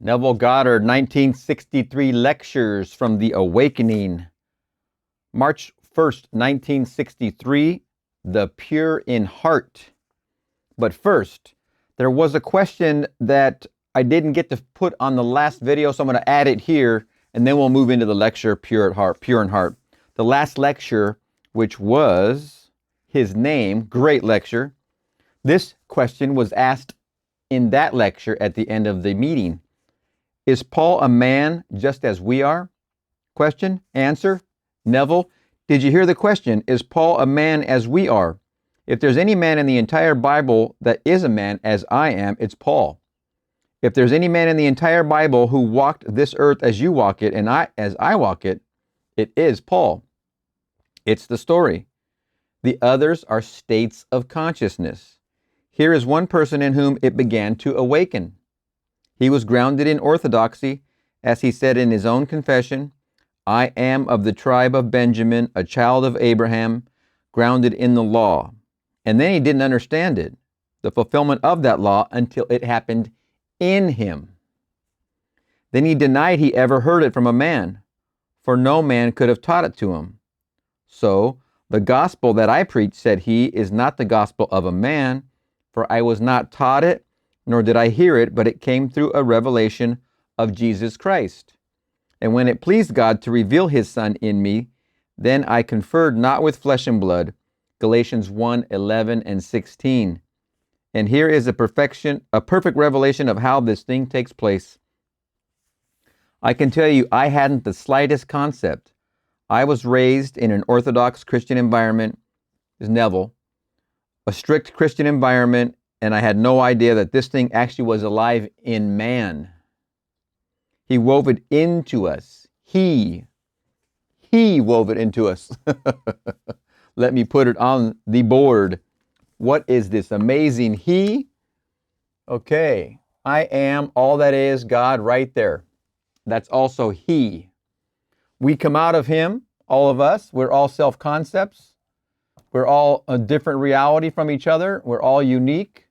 Neville Goddard, 1963 Lectures from the Awakening. March 1st, 1963, The Pure in Heart. But first, there was a question that I didn't get to put on the last video, so I'm going to add it here, and then we'll move into the lecture, Pure in Heart. The last lecture, which was his name, great lecture. This question was asked in that lecture at the end of the meeting. Is Paul a man just as we are? Question, answer, Neville, did you hear the question? Is Paul a man as we are? If there's any man in the entire Bible that is a man as I am, it's Paul. If there's any man in the entire Bible who walked this earth as you walk it and as I walk it, it is Paul. It's the story. The others are states of consciousness. Here is one person in whom it began to awaken. He was grounded in orthodoxy, as he said in his own confession, I am of the tribe of Benjamin, a child of Abraham, grounded in the law. And then he didn't understand it, the fulfillment of that law, until it happened in him. Then he denied he ever heard it from a man, for no man could have taught it to him. So, the gospel that I preach, said he, is not the gospel of a man, for I was not taught it, nor did I hear it, but it came through a revelation of Jesus Christ. And when it pleased God to reveal his Son in me, then I conferred not with flesh and blood, Galatians 1:11 and 16. And here is a perfect revelation of how this thing takes place. I can tell you, I hadn't the slightest concept. I was raised in an Orthodox Christian environment, is Neville, a strict Christian environment, and I had no idea that this thing actually was alive in man. He wove it into us. He wove it into us. Let me put it on the board. What is this amazing He? Okay, I am all that is God right there. That's also He. We come out of Him, all of us. We're all self-concepts. We're all a different reality from each other. We're all unique.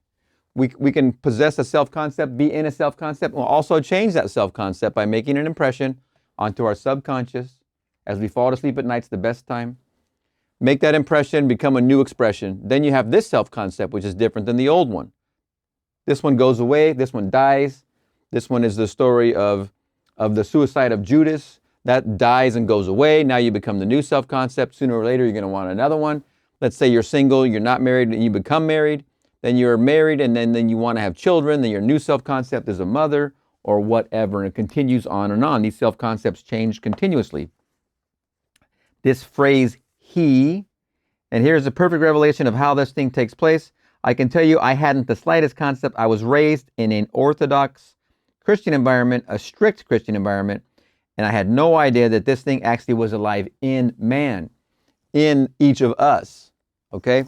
We can possess a self-concept, be in a self-concept. We'll also change that self-concept by making an impression onto our subconscious. As we fall to sleep at night, it's the best time. Make that impression become a new expression. Then you have this self-concept, which is different than the old one. This one goes away. This one dies. This one is the story of the suicide of Judas. That dies and goes away. Now you become the new self-concept. Sooner or later, you're going to want another one. Let's say you're single, you're not married, and you become married. Then you're married, and then you want to have children. Then your new self-concept is a mother or whatever, and it continues on and on. These self-concepts change continuously. This phrase, He, and here's a perfect revelation of how this thing takes place. I can tell you I hadn't the slightest concept. I was raised in an Orthodox Christian environment, a strict Christian environment, and I had no idea that this thing actually was alive in man, in each of us, okay?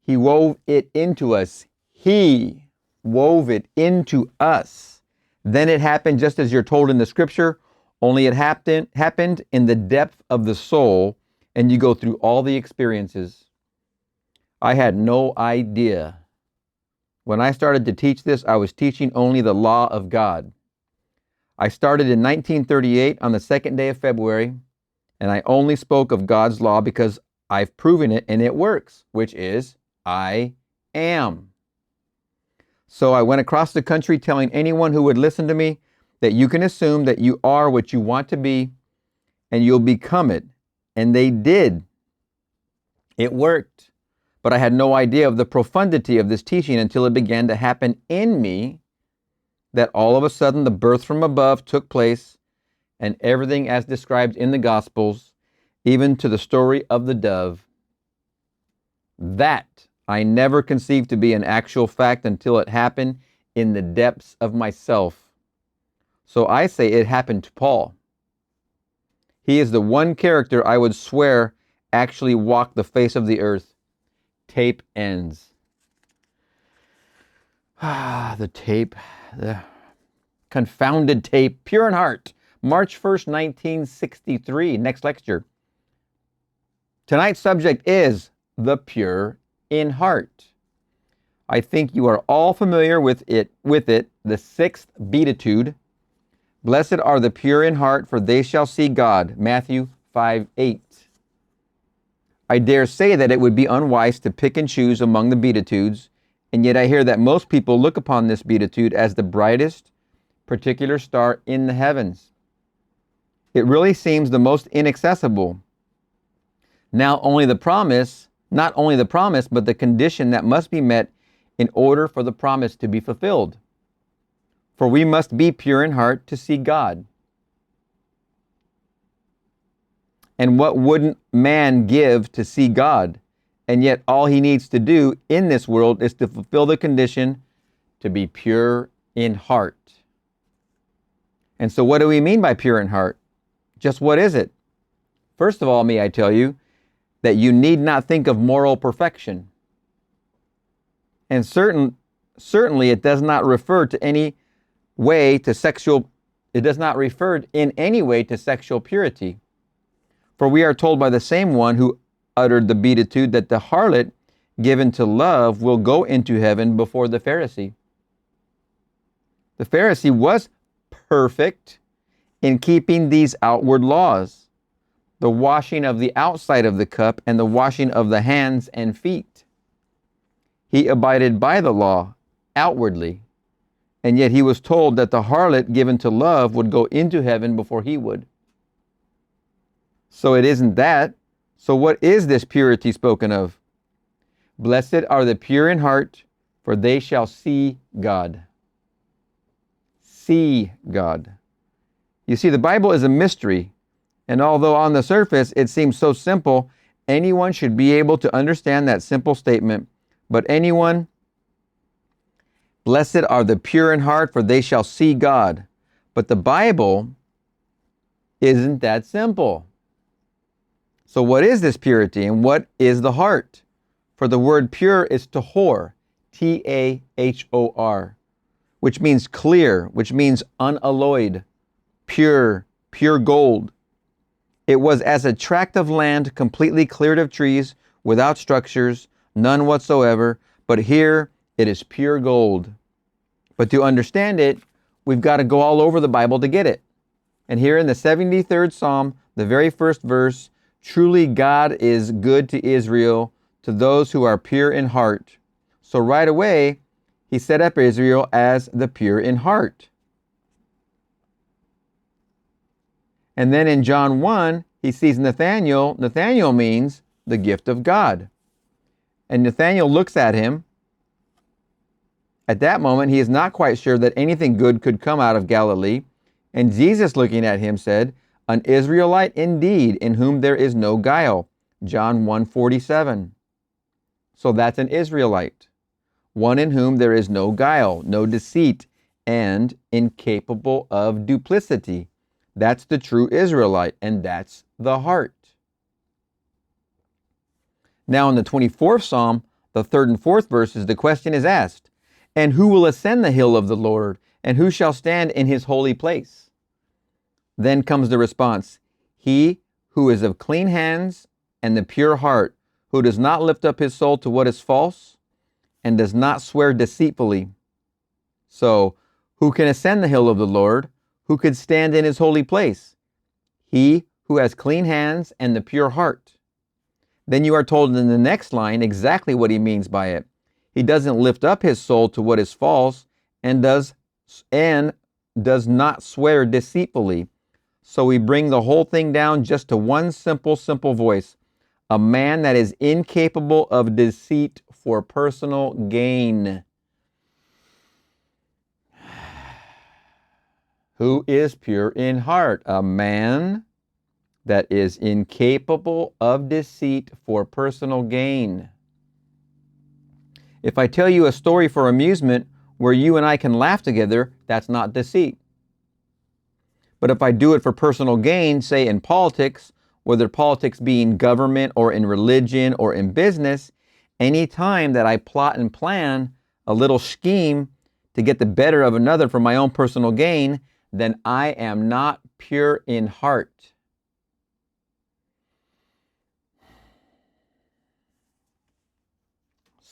He wove it into us. He wove it into us. Then it happened just as you're told in the scripture, only it happened in the depth of the soul, and you go through all the experiences. I had no idea. When I started to teach this, I was teaching only the law of God. I started in 1938 on the 2nd day of February, and I only spoke of God's law because I've proven it and it works, which is I am. So I went across the country telling anyone who would listen to me that you can assume that you are what you want to be and you'll become it. And they did. It worked. But I had no idea of the profundity of this teaching until it began to happen in me, that all of a sudden the birth from above took place and everything as described in the Gospels, even to the story of the dove. That I never conceived to be an actual fact until it happened in the depths of myself. So I say it happened to Paul. He is the one character I would swear actually walked the face of the earth. Tape ends. The tape, the confounded tape. Pure in Heart, March 1st, 1963. Next lecture. Tonight's subject is the pure in heart. I think you are all familiar with it, the sixth beatitude. Blessed are the pure in heart, for they shall see God. Matthew 5:8. I dare say that it would be unwise to pick and choose among the beatitudes, and yet I hear that most people look upon this beatitude as the brightest particular star in the heavens. It really seems the most inaccessible. Not only the promise, but the condition that must be met in order for the promise to be fulfilled. For we must be pure in heart to see God. And what wouldn't man give to see God? And yet all he needs to do in this world is to fulfill the condition to be pure in heart. And so what do we mean by pure in heart? Just what is it? First of all, may I tell you that you need not think of moral perfection. And certainly it does not refer to any way to sexual, it does not refer in any way to sexual purity. For we are told by the same one who uttered the beatitude that the harlot given to love will go into heaven before the Pharisee. The Pharisee was perfect in keeping these outward laws, the washing of the outside of the cup and the washing of the hands and feet. He abided by the law outwardly, and yet he was told that the harlot given to love would go into heaven before he would. So it isn't that. So what is this purity spoken of? Blessed are the pure in heart, for they shall see God. See God. You see, the Bible is a mystery, and although on the surface it seems so simple, anyone should be able to understand that simple statement. But anyone, blessed are the pure in heart, for they shall see God. But the Bible isn't that simple. So what is this purity, and what is the heart? For the word pure is tahor, T-A-H-O-R, which means clear, which means unalloyed, pure gold. It was as a tract of land completely cleared of trees, without structures, none whatsoever, but here it is pure gold. But to understand it, we've got to go all over the Bible to get it. And here in the 73rd Psalm, the very first verse, truly God is good to Israel, to those who are pure in heart. So right away, he set up Israel as the pure in heart. And then in John 1, he sees Nathanael. Nathanael means the gift of God. And Nathanael looks at him. At that moment, he is not quite sure that anything good could come out of Galilee. And Jesus, looking at him, said, an Israelite indeed, in whom there is no guile. John 1:47. So that's an Israelite. One in whom there is no guile, no deceit, and incapable of duplicity. That's the true Israelite, and that's the heart. Now in the 24th Psalm, the 3rd and 4th verses, the question is asked, and who will ascend the hill of the Lord, and who shall stand in his holy place? Then comes the response, he who is of clean hands and the pure heart, who does not lift up his soul to what is false, and does not swear deceitfully. So, who can ascend the hill of the Lord? Who could stand in his holy place? He who has clean hands and the pure heart. Then you are told in the next line exactly what he means by it. He doesn't lift up his soul to what is false and does not swear deceitfully. So we bring the whole thing down just to one simple voice. A man that is incapable of deceit for personal gain. Who is pure in heart? A man that is incapable of deceit for personal gain. If I tell you a story for amusement where you and I can laugh together, that's not deceit. But if I do it for personal gain, say in politics, whether politics be in government or in religion or in business, any time that I plot and plan a little scheme to get the better of another for my own personal gain, then I am not pure in heart.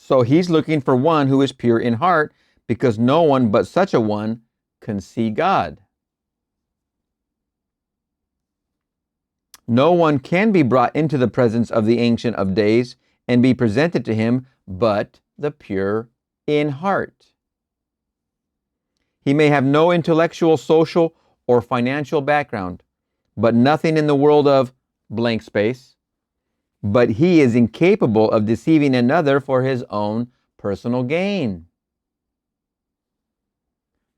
So he's looking for one who is pure in heart, because no one but such a one can see God. No one can be brought into the presence of the Ancient of Days and be presented to him but the pure in heart. He may have no intellectual, social, or financial background, but nothing in the world of blank space. But he is incapable of deceiving another for his own personal gain.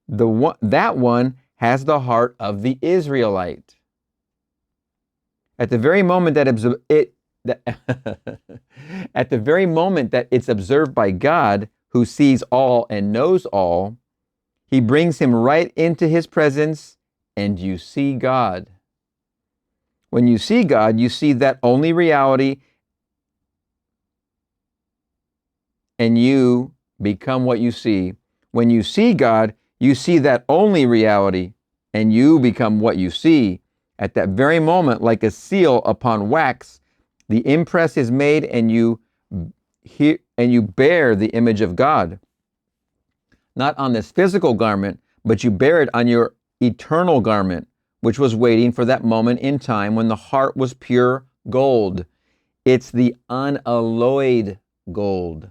That one has the heart of the Israelite. At the very moment that at the very moment that it's observed by God, who sees all and knows all, he brings him right into his presence, and you see God. When you see God, you see that only reality, and you become what you see. When you see God, you see that only reality, and you become what you see. At that very moment, like a seal upon wax, the impress is made, and you bear the image of God. Not on this physical garment, but you bear it on your eternal garment, which was waiting for that moment in time when the heart was pure gold. It's the unalloyed gold.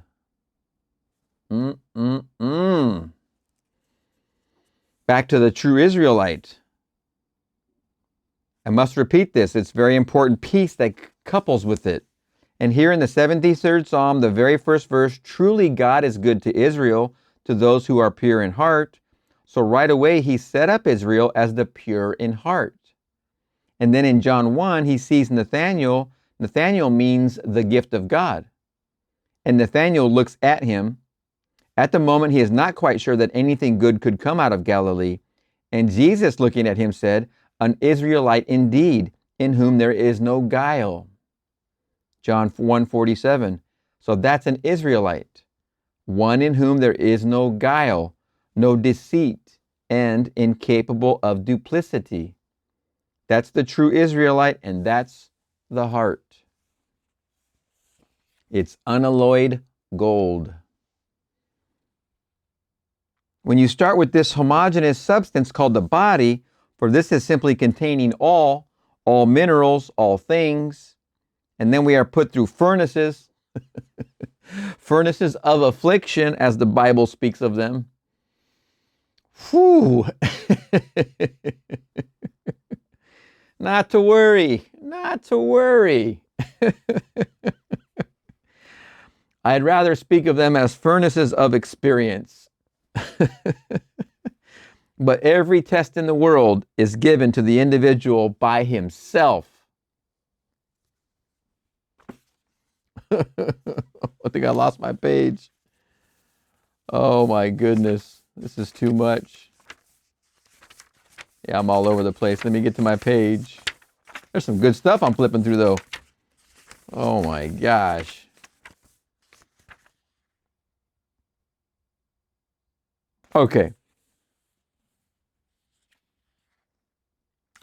Back to the true Israelite. I must repeat this. It's a very important piece that couples with it. And here in the 73rd Psalm, the very first verse, truly God is good to Israel, to those who are pure in heart. So right away, he set up Israel as the pure in heart. And then in John 1, he sees Nathanael. Nathanael means the gift of God. And Nathanael looks at him. At the moment, he is not quite sure that anything good could come out of Galilee. And Jesus, looking at him, said, an Israelite indeed, in whom there is no guile. John 1:47. So that's an Israelite, one in whom there is no guile, no deceit, and incapable of duplicity. That's the true Israelite, and that's the heart. It's unalloyed gold. When you start with this homogeneous substance called the body, for this is simply containing all minerals, all things, and then we are put through furnaces, furnaces of affliction, as the Bible speaks of them. Whew. Not to worry, not to worry. I'd rather speak of them as furnaces of experience. But every test in the world is given to the individual by himself. I think I lost my page. Oh my goodness. This is too much. Yeah, I'm all over the place. Let me get to my page. There's some good stuff I'm flipping through though. Oh my gosh. Okay.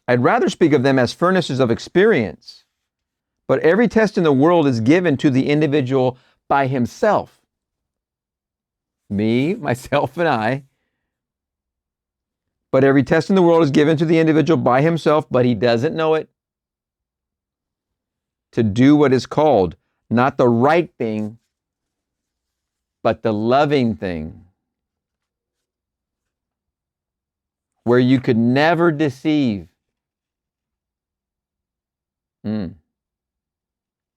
I'd rather speak of them as furnaces of experience, but every test in the world is given to the individual by himself. Me, myself, and I. But every test in the world is given to the individual by himself, but he doesn't know it. To do what is called, not the right thing, but the loving thing. Where you could never deceive.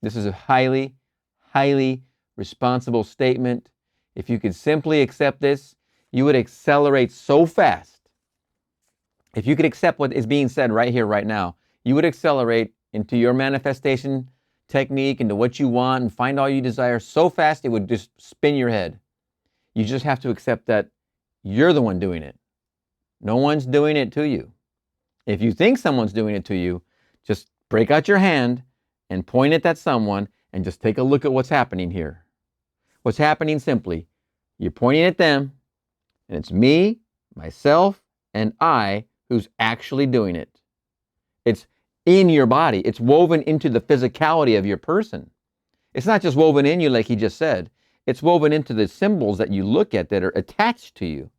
This is a highly, highly responsible statement. If you could simply accept this, you would accelerate so fast. If you could accept what is being said right here, right now, you would accelerate into your manifestation technique, into what you want, and find all you desire so fast it would just spin your head. You just have to accept that you're the one doing it. No one's doing it to you. If you think someone's doing it to you, just break out your hand and point it at someone and just take a look at what's happening here. What's happening simply, you're pointing at them, and it's me, myself, and I who's actually doing it. It's in your body. It's woven into the physicality of your person. It's not just woven in you like he just said. It's woven into the symbols that you look at that are attached to you.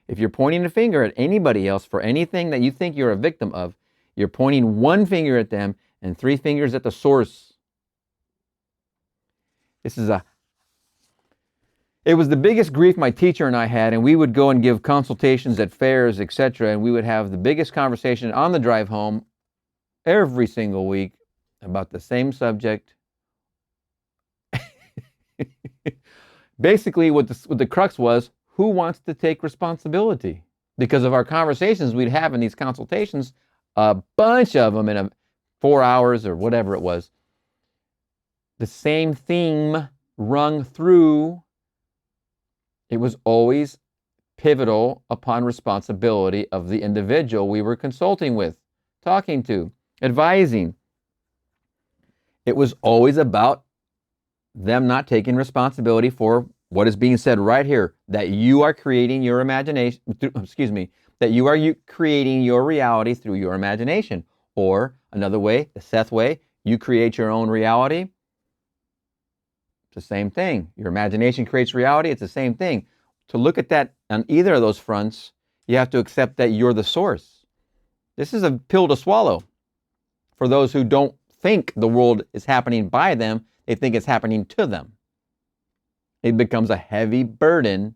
If you're pointing a finger at anybody else for anything that you think you're a victim of, you're pointing one finger at them and three fingers at the source. It was the biggest grief my teacher and I had, and we would go and give consultations at fairs, etc., and we would have the biggest conversation on the drive home every single week about the same subject. Basically, what the crux was, who wants to take responsibility? Because of our conversations we'd have in these consultations, a bunch of them in 4 hours or whatever it was, the same theme rung through. It was always pivotal upon responsibility of the individual we were consulting with, talking to, advising. It was always about them not taking responsibility for what is being said right here, that you are creating your imagination, that you are creating your reality through your imagination. Or another way, the Seth way, you create your own reality. It's the same thing. Your imagination creates reality. It's the same thing. To look at that on either of those fronts, you have to accept that you're the source. This is a pill to swallow for those who don't think the world is happening by them. They think it's happening to them. It becomes a heavy burden,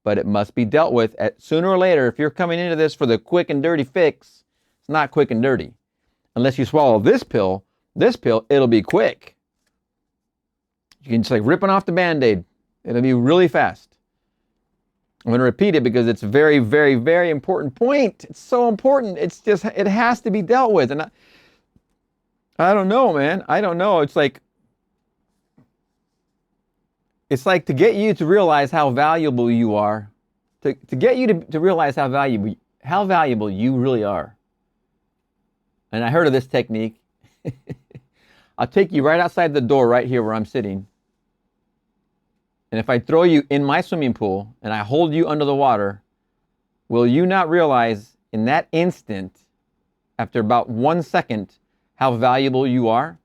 but it must be dealt with sooner or later. If you're coming into this for the quick and dirty fix, it's not quick and dirty. Unless you swallow this pill, it'll be quick. You can just like ripping off the Band-Aid. It'll be really fast. I'm going to repeat it because it's a very, very, very important point. It's so important. It's just, it has to be dealt with. And I don't know, man. I don't know. It's like to get you to realize how valuable you are, to get you to realize how valuable you really are. And I heard of this technique. I'll take you right outside the door right here where I'm sitting. And if I throw you in my swimming pool and I hold you under the water, will you not realize in that instant, after about 1 second, how valuable you are?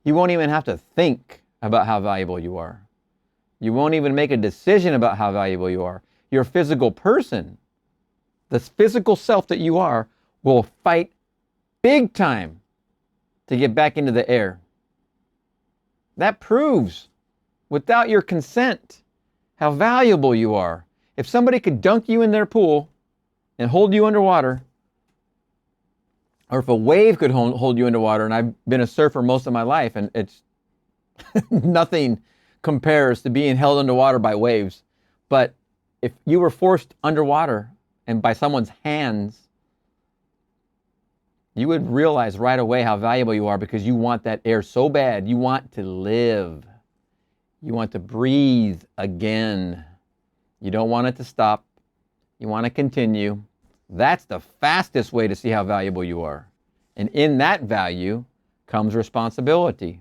You won't even have to think about how valuable you are. You won't even make a decision about how valuable you are. Your physical person, the physical self that you are, will fight big time to get back into the air. That proves, without your consent, how valuable you are. If somebody could dunk you in their pool and hold you underwater, or if a wave could hold you underwater, and I've been a surfer most of my life, and it's nothing compares to being held underwater by waves. But if you were forced underwater and by someone's hands, you would realize right away how valuable you are, because you want that air so bad. You want to live. You want to breathe again. You don't want it to stop. You want to continue. That's the fastest way to see how valuable you are. And in that value comes responsibility.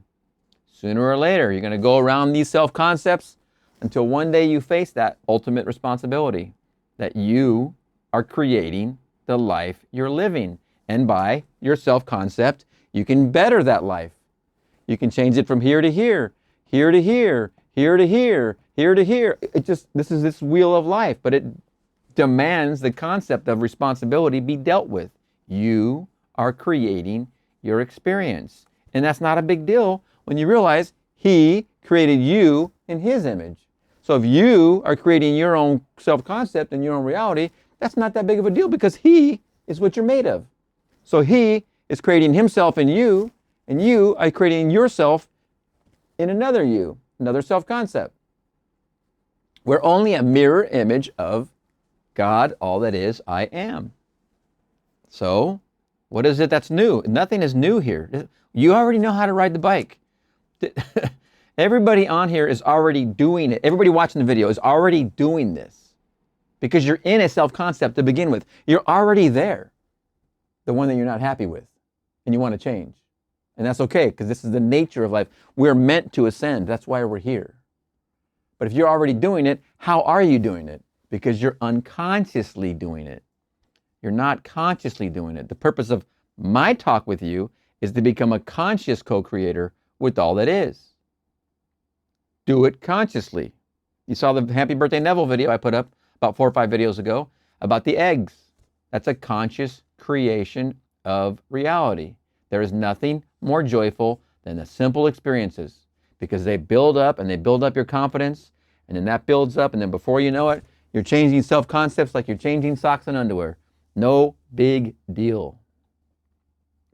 Sooner or later, you're going to go around these self-concepts until one day you face that ultimate responsibility, that you are creating the life you're living. And by your self-concept, you can better that life. You can change it from here to here, here to here, here to here, here to here. This is this wheel of life, but it demands the concept of responsibility be dealt with. You are creating your experience. And that's not a big deal when you realize He created you in His image. So if you are creating your own self-concept and your own reality, that's not that big of a deal, because He is what you're made of. So He is creating Himself in you, and you are creating yourself in another you, another self-concept. We're only a mirror image of God, all that is, I am. So, what is it that's new? Nothing is new here. You already know how to ride the bike. Everybody on here is already doing it. Everybody watching the video is already doing this, because you're in a self-concept to begin with. You're already there. The one that you're not happy with, and you want to change. And that's okay, because this is the nature of life. We're meant to ascend. That's why we're here. But if you're already doing it, how are you doing it? Because you're unconsciously doing it. You're not consciously doing it. The purpose of my talk with you is to become a conscious co-creator with all that is. Do it consciously. You saw the Happy Birthday Neville video I put up about 4 or 5 videos ago about the eggs. That's a conscious creation of reality. There is nothing more joyful than the simple experiences, because they build up and they build up your confidence, and then that builds up, and then before you know it, you're changing self-concepts like you're changing socks and underwear. No big deal.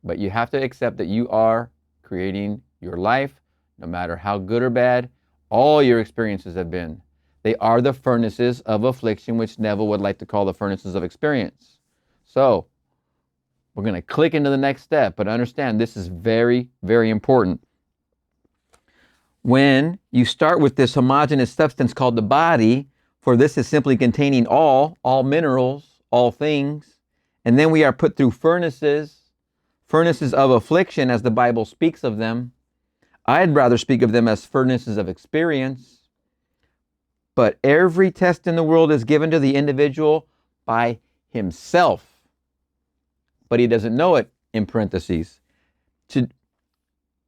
But you have to accept that you are creating your life, no matter how good or bad all your experiences have been. They are the furnaces of affliction, which Neville would like to call the furnaces of experience. So, we're going to click into the next step, but understand this is very, very important. When you start with this homogeneous substance called the body, for this is simply containing all minerals, all things, and then we are put through furnaces of affliction as the Bible speaks of them. I'd rather speak of them as furnaces of experience. But every test in the world is given to the individual by himself. But he doesn't know it, in parentheses.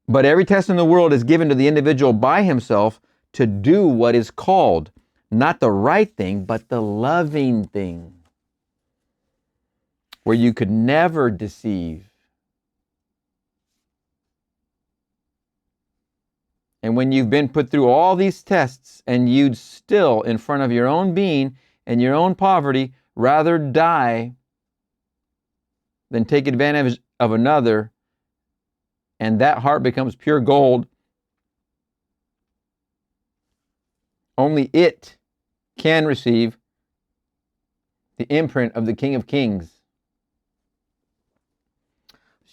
But every test in the world is given to the individual by himself to do what is called, not the right thing, but the loving thing, where you could never deceive. And when you've been put through all these tests and you'd still, in front of your own being and your own poverty, rather die than take advantage of another, and that heart becomes pure gold, only it can receive the imprint of the King of Kings.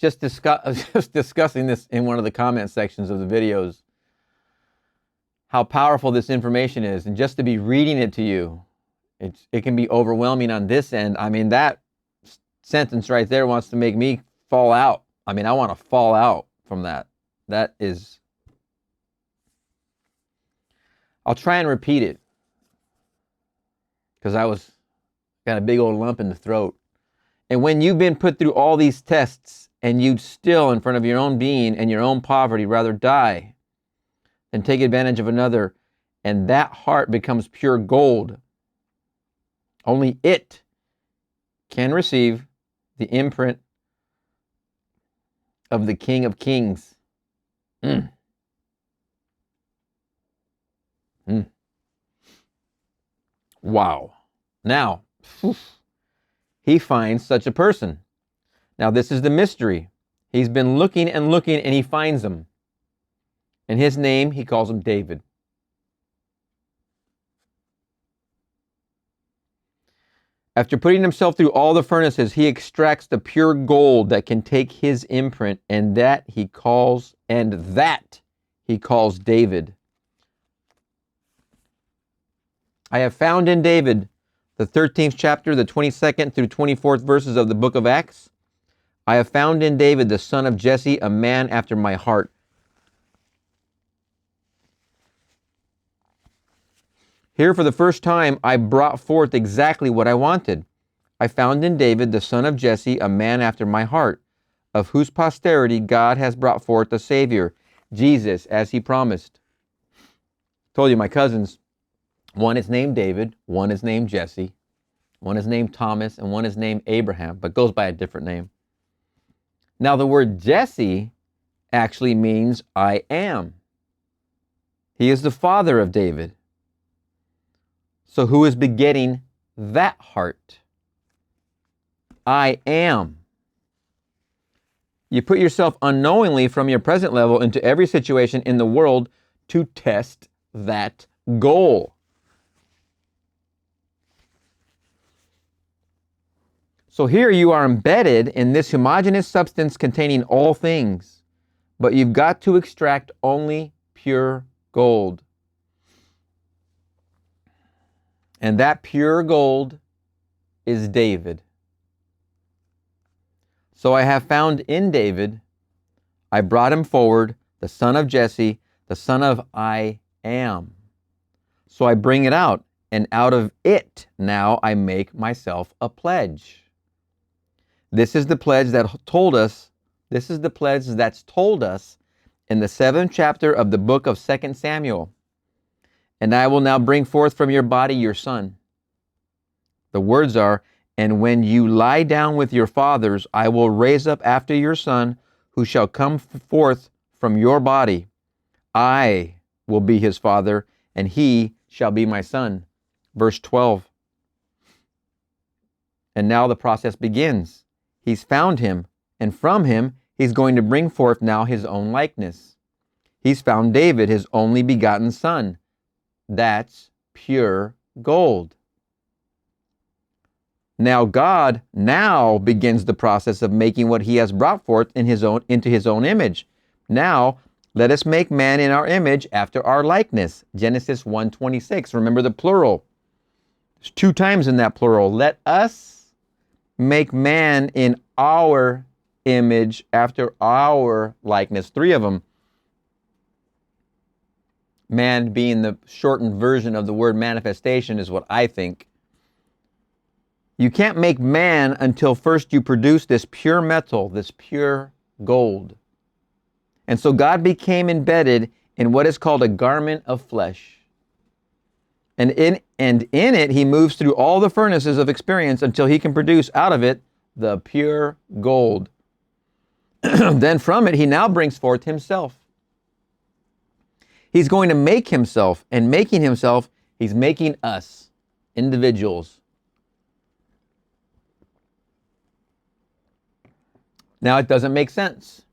I was just discussing this in one of the comment sections of the videos, how powerful this information is, and just to be reading it to you, it can be overwhelming on this end. I mean, that sentence right there wants to make me fall out. I mean, I want to fall out from that. That is, I'll try and repeat it, because I got a big old lump in the throat. And when you've been put through all these tests and you'd still, in front of your own being and your own poverty, rather die than take advantage of another, and that heart becomes pure gold, only it can receive the imprint of the King of Kings. Wow. Now, he finds such a person. Now, this is the mystery. He's been looking and looking, and he finds him. And his name, he calls him David. After putting himself through all the furnaces, he extracts the pure gold that can take his imprint, and that he calls David. I have found in David, the 13th chapter, the 22nd through 24th verses of the book of Acts. I have found in David, the son of Jesse, a man after my heart. Here for the first time, I brought forth exactly what I wanted. I found in David, the son of Jesse, a man after my heart, of whose posterity God has brought forth a Savior, Jesus, as he promised. Told you, my cousins, one is named David, one is named Jesse, one is named Thomas, and one is named Abraham, but goes by a different name. Now, the word Jesse actually means I am. He is the father of David. So who is begetting that heart? I am. You put yourself unknowingly from your present level into every situation in the world to test that goal. So here you are embedded in this homogeneous substance containing all things, but you've got to extract only pure gold. And that pure gold is David. So I have found in David, I brought him forward, the son of Jesse, the son of I am. So I bring it out, and out of it now I make myself a pledge. This is the pledge that told us This is the pledge that's told us in the 7th chapter of the book of 2 Samuel. And I will now bring forth from your body your son. The words are, and when you lie down with your fathers, I will raise up after your son, who shall come forth from your body. I will be his father, and he shall be my son. Verse 12. And now the process begins. He's found him, and from him, he's going to bring forth now his own likeness. He's found David, his only begotten son. That's pure gold. Now God now begins the process of making what he has brought forth into his own image. Now, let us make man in our image after our likeness. Genesis 1:26. Remember the plural. There's 2 times in that plural. Let us make man in our image after our likeness. 3 of them. Man being the shortened version of the word manifestation is what I think. You can't make man until first you produce this pure metal, this pure gold. And so God became embedded in what is called a garment of flesh. And in it, he moves through all the furnaces of experience until he can produce out of it the pure gold. Then from it, he now brings forth himself. He's going to make himself, and making himself, he's making us, individuals. Now, it doesn't make sense,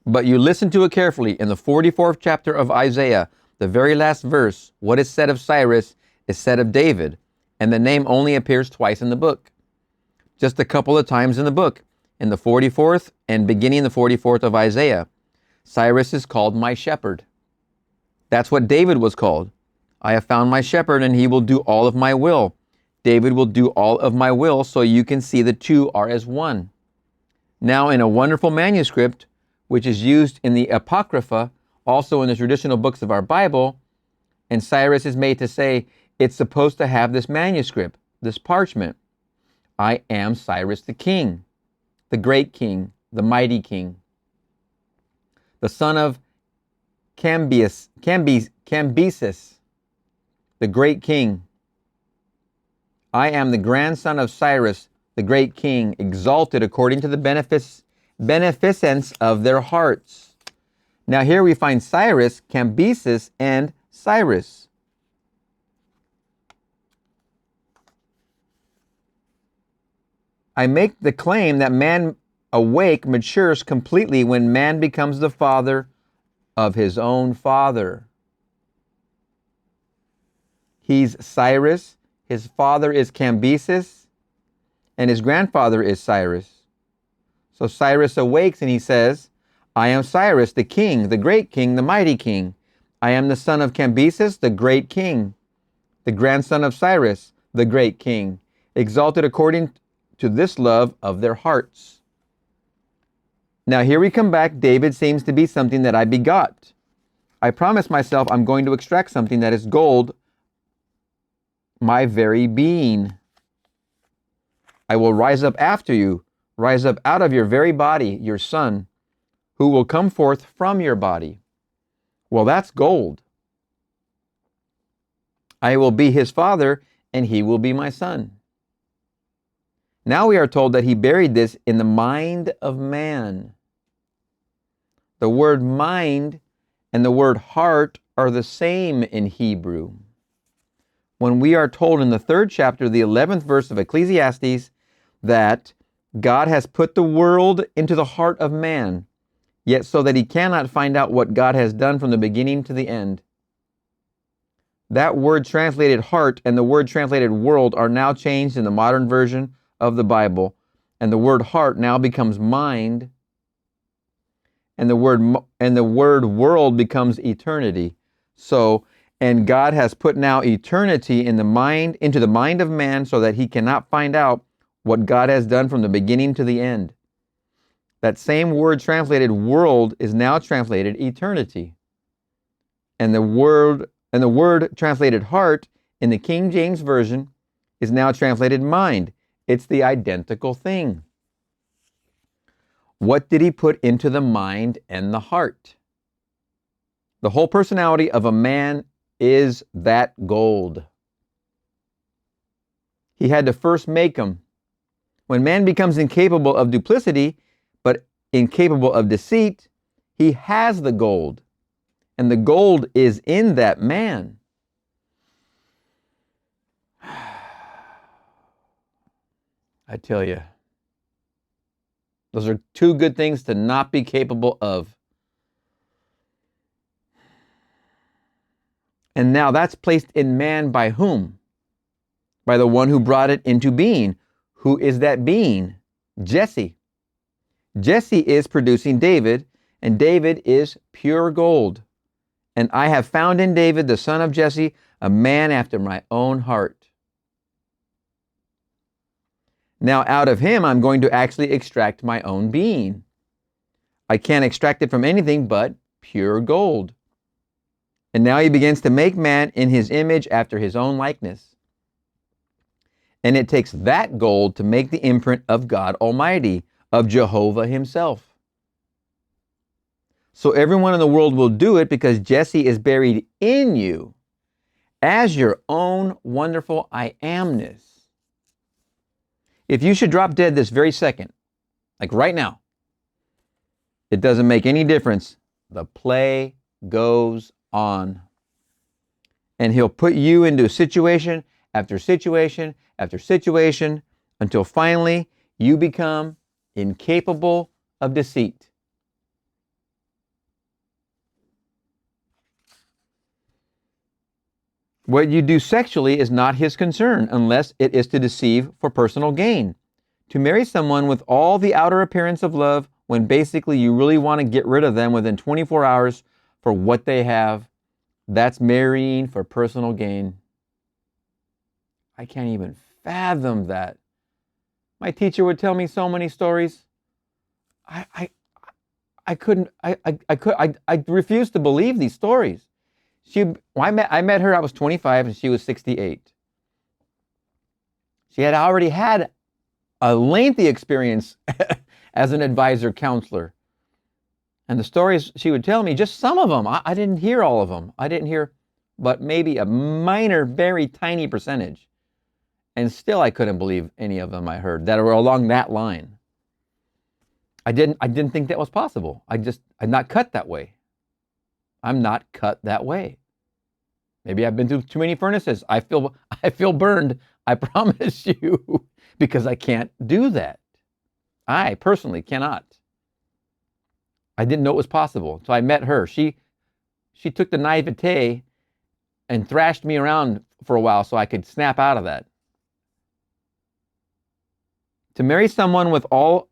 but you listen to it carefully. In the 44th chapter of Isaiah, the very last verse, what is said of Cyrus is said of David, and the name only appears twice in the book. Just a couple of times in the book. In the 44th and beginning the 44th of Isaiah, Cyrus is called my shepherd. That's what David was called. I have found my shepherd, and he will do all of my will. David will do all of my will, so you can see the two are as one. Now, in a wonderful manuscript, which is used in the Apocrypha, also in the traditional books of our Bible, and Cyrus is made to say, it's supposed to have this manuscript, this parchment. I am Cyrus the king, the great king, the mighty king, the son of Cambyses, the great king. I am the grandson of Cyrus, the great king, exalted according to the beneficence of their hearts. Now here we find Cyrus, Cambyses, and Cyrus. I make the claim that man awake matures completely when man becomes the father of his own father. He's Cyrus, his father is Cambyses, and his grandfather is Cyrus. So Cyrus awakes and he says, I am Cyrus, the king, the great king, the mighty king. I am the son of Cambyses, the great king, the grandson of Cyrus, the great king, exalted according to this love of their hearts. Now here we come back. David seems to be something that I begot. I promised myself I'm going to extract something that is gold, my very being. I will rise up after you, rise up out of your very body, your son, who will come forth from your body. Well, that's gold. I will be his father, and he will be my son. Now we are told that he buried this in the mind of man. The word mind and the word heart are the same in Hebrew. When we are told in the 3rd chapter, the 11th verse of Ecclesiastes, that God has put the world into the heart of man, yet so that he cannot find out what God has done from the beginning to the end. That word translated heart and the word translated world are now changed in the modern version of the Bible, and the word heart now becomes mind, and the word world becomes eternity. So, and God has put now eternity in the mind, into the mind of man, so that he cannot find out what God has done from the beginning to the end. That same word translated world is now translated eternity. And the word translated heart in the King James Version is now translated mind. It's the identical thing. What did he put into the mind and the heart? The whole personality of a man is that gold. He had to first make them. When man becomes incapable of duplicity, but incapable of deceit, he has the gold. And the gold is in that man. I tell you, those are two good things to not be capable of. And now that's placed in man by whom? By the one who brought it into being. Who is that being? Jesse. Jesse is producing David, and David is pure gold. And I have found in David, the son of Jesse, a man after my own heart. Now out of him, I'm going to actually extract my own being. I can't extract it from anything but pure gold. And now he begins to make man in his image after his own likeness. And it takes that gold to make the imprint of God Almighty, of Jehovah himself. So everyone in the world will do it because Jesse is buried in you as your own wonderful I amness. If you should drop dead this very second, like right now, it doesn't make any difference. The play goes on. And he'll put you into situation after situation after situation until finally you become incapable of deceit. What you do sexually is not his concern unless it is to deceive for personal gain. To marry someone with all the outer appearance of love when basically you really want to get rid of them within 24 hours for what they have, that's marrying for personal gain. I can't even fathom that. My teacher would tell me so many stories. I refused to believe these stories. I met her, I was 25 and she was 68. She had already had a lengthy experience as an advisor counselor. And the stories she would tell me, just some of them, I didn't hear all of them. I didn't hear, but maybe a minor, very tiny percentage. And still I couldn't believe any of them I heard that were along that line. I didn't think that was possible. I'm not cut that way. I'm not cut that way. Maybe I've been through too many furnaces. I feel burned. I promise you, because I can't do that. I personally cannot. I didn't know it was possible. So I met her. She took the naivete and thrashed me around for a while so I could snap out of that. To marry someone with all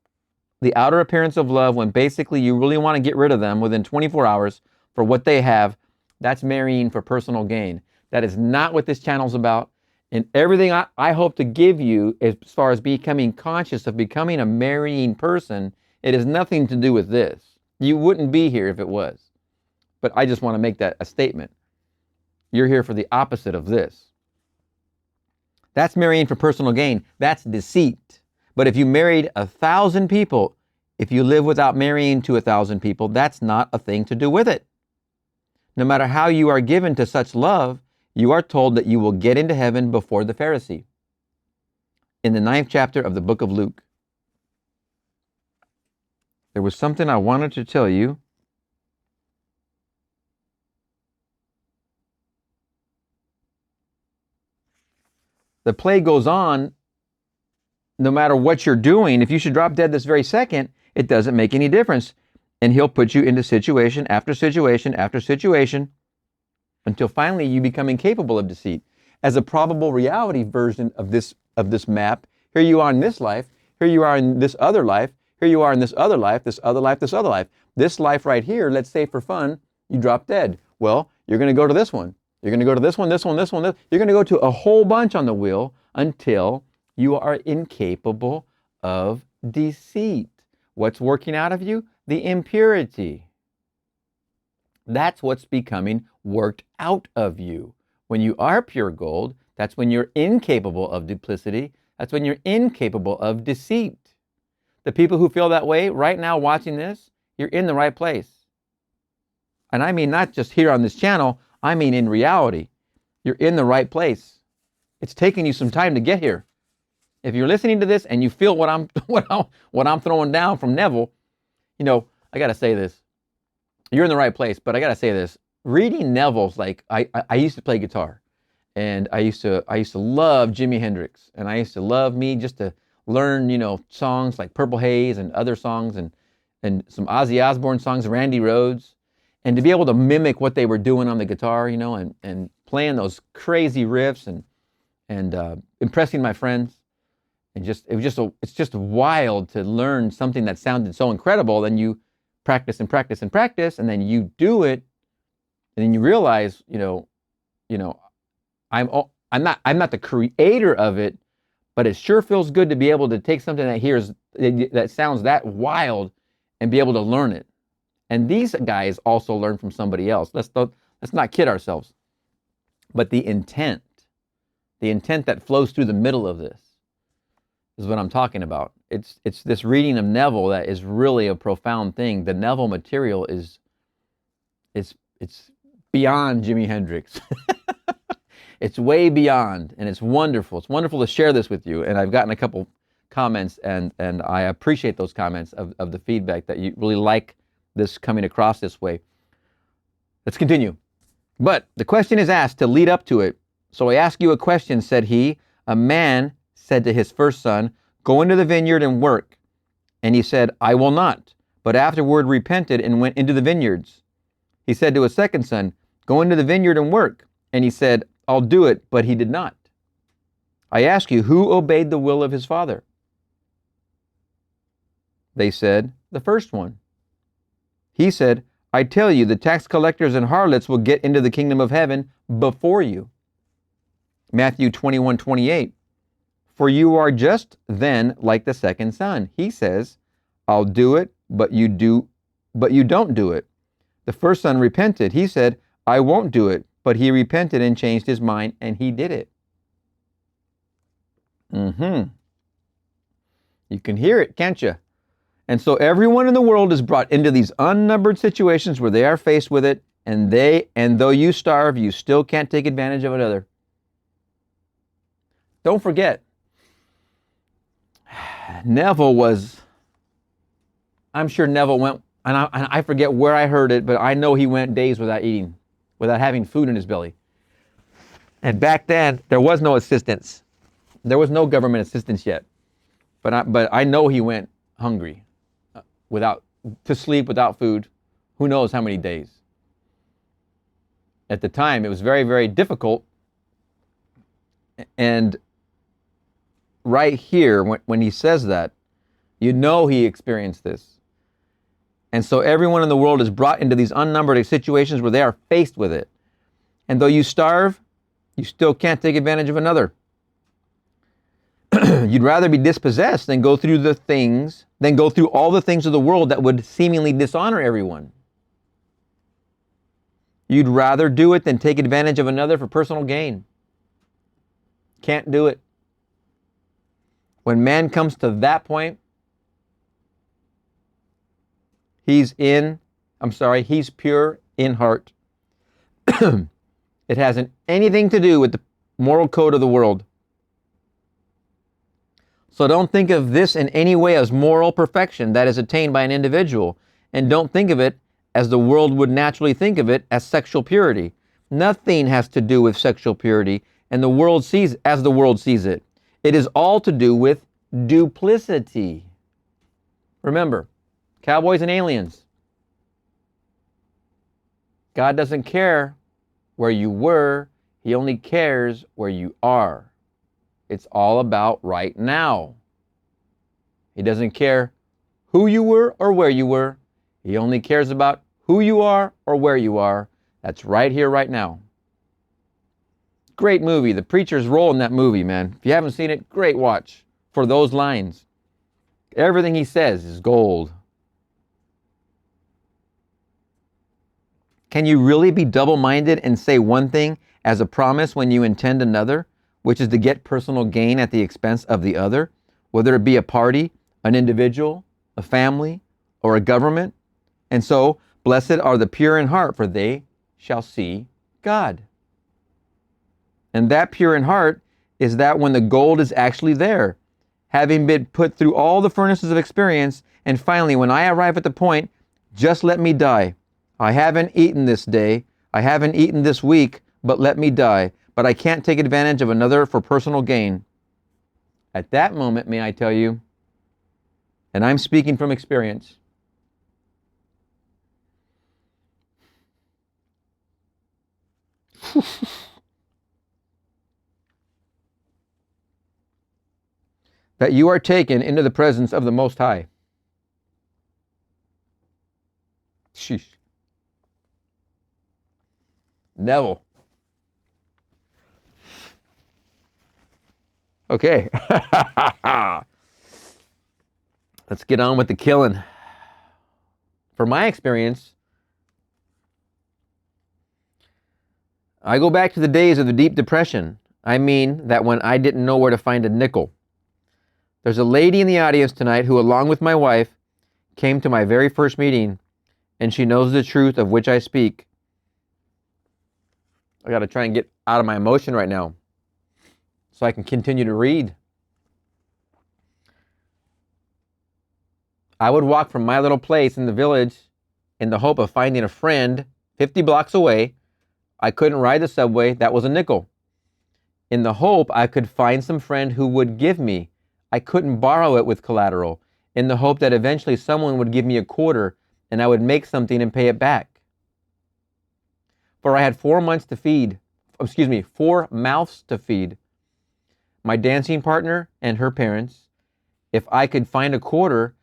the outer appearance of love when basically you really want to get rid of them within 24 hours for what they have, that's marrying for personal gain. That is not what this channel's about. And everything I hope to give you as far as becoming conscious of becoming a marrying person, it has nothing to do with this. You wouldn't be here if it was. But I just want to make that a statement. You're here for the opposite of this. That's marrying for personal gain. That's deceit. But if you married 1,000 people, if you live without marrying to 1,000 people, that's not a thing to do with it. No matter how you are given to such love, you are told that you will get into heaven before the Pharisee. In the 9th chapter of the book of Luke. There was something I wanted to tell you. The play goes on no matter what you're doing. If you should drop dead this very second, it doesn't make any difference. And he'll put you into situation after situation after situation until finally you become incapable of deceit. As a probable reality version of this map, here you are in this life, here you are in this other life, here you are in this other life, this other life, this other life. This life right here, let's say for fun, you drop dead. Well, you're going to go to this one. You're going to go to this one, this one, this one, this. You're going to go to a whole bunch on the wheel until you are incapable of deceit. What's working out of you? The impurity. That's what's becoming worked out of you. When you are pure gold, that's when you're incapable of duplicity. That's when you're incapable of deceit. The people who feel that way right now watching this, you're in the right place. And I mean not just here on this channel, I mean in reality. You're in the right place. It's taking you some time to get here. If you're listening to this and you feel what I'm throwing down from Neville, you know, I got to say this. You're in the right place, but I got to say this. Reading Neville's, like, I used to play guitar, and I used to love Jimi Hendrix, and I used to love just to learn, you know, songs like Purple Haze and other songs, and some Ozzy Osbourne songs, Randy Rhoads, and to be able to mimic what they were doing on the guitar, you know, and playing those crazy riffs and impressing my friends. And it's just wild to learn something that sounded so incredible. Then you practice and practice and practice, and then you do it, and then you realize, you know, I'm not the creator of it, but it sure feels good to be able to take something that sounds that wild and be able to learn it. And these guys also learn from somebody else. Let's not kid ourselves. But the intent that flows through the middle of this is what I'm talking about. It's this reading of Neville that is really a profound thing. The Neville material is beyond Jimi Hendrix. It's way beyond, and it's wonderful. It's wonderful to share this with you. And I've gotten a couple comments, and I appreciate those comments of the feedback that you really like this coming across this way. Let's continue. But the question is asked to lead up to it. So I ask you a question, said he. A man said to his first son, go into the vineyard and work. And he said, I will not. But afterward repented and went into the vineyards. He said to his second son, go into the vineyard and work. And he said, I'll do it, but he did not. I ask you, who obeyed the will of his father? They said, the first one. He said, I tell you, the tax collectors and harlots will get into the kingdom of heaven before you. Matthew 21:28. For you are just then like the second son. He says, I'll do it, but you don't do it. The first son repented. He said, I won't do it, but he repented and changed his mind, and he did it. You can hear it, can't you? And so everyone in the world is brought into these unnumbered situations where they are faced with it, and though you starve, you still can't take advantage of another. Don't forget, I'm sure Neville went, and I forget where I heard it, but I know he went days without eating, without having food in his belly. And back then, there was no assistance. There was no government assistance yet. But I know he went hungry, to sleep without food, who knows how many days. At the time, it was very, very difficult. And right here, when he says that, you know he experienced this. And so everyone in the world is brought into these unnumbered situations where they are faced with it. And though you starve, you still can't take advantage of another. You'd rather be dispossessed than go through all the things of the world that would seemingly dishonor everyone. You'd rather do it than take advantage of another for personal gain. Can't do it. When man comes to that point, he's pure in heart. It hasn't anything to do with the moral code of the world. So don't think of this in any way as moral perfection that is attained by an individual. And don't think of it as the world would naturally think of it, as sexual purity. Nothing has to do with sexual purity and the world sees as the world sees it. It is all to do with duplicity. Remember, cowboys and aliens. God doesn't care where you were. He only cares where you are. It's all about right now. He doesn't care who you were or where you were. He only cares about who you are or where you are. That's right here, right now. Great movie. The preacher's role in that movie, man. If you haven't seen it, great watch for those lines. Everything he says is gold. Can you really be double-minded and say one thing as a promise when you intend another, which is to get personal gain at the expense of the other, whether it be a party, an individual, a family, or a government. And so, blessed are the pure in heart, for they shall see God. And that pure in heart is that when the gold is actually there, having been put through all the furnaces of experience, and finally, when I arrive at the point, just let me die. I haven't eaten this day, I haven't eaten this week, but let me die. But I can't take advantage of another for personal gain. At that moment, may I tell you, and I'm speaking from experience, that you are taken into the presence of the Most High. Sheesh. Neville. Okay. Let's get on with the killing. From my experience, I go back to the days of the Deep Depression. I mean that when I didn't know where to find a nickel. There's a lady in the audience tonight who, along with my wife, came to my very first meeting, and she knows the truth of which I speak. I got to try and get out of my emotion right now so I can continue to read. I would walk from my little place in the village in the hope of finding a friend 50 blocks away. I couldn't ride the subway. That was a nickel. In the hope I could find some friend who would give me. I couldn't borrow it with collateral. In the hope that eventually someone would give me a quarter and I would make something and pay it back. For I had 4 mouths to feed. My dancing partner and her parents. If I could find a quarter,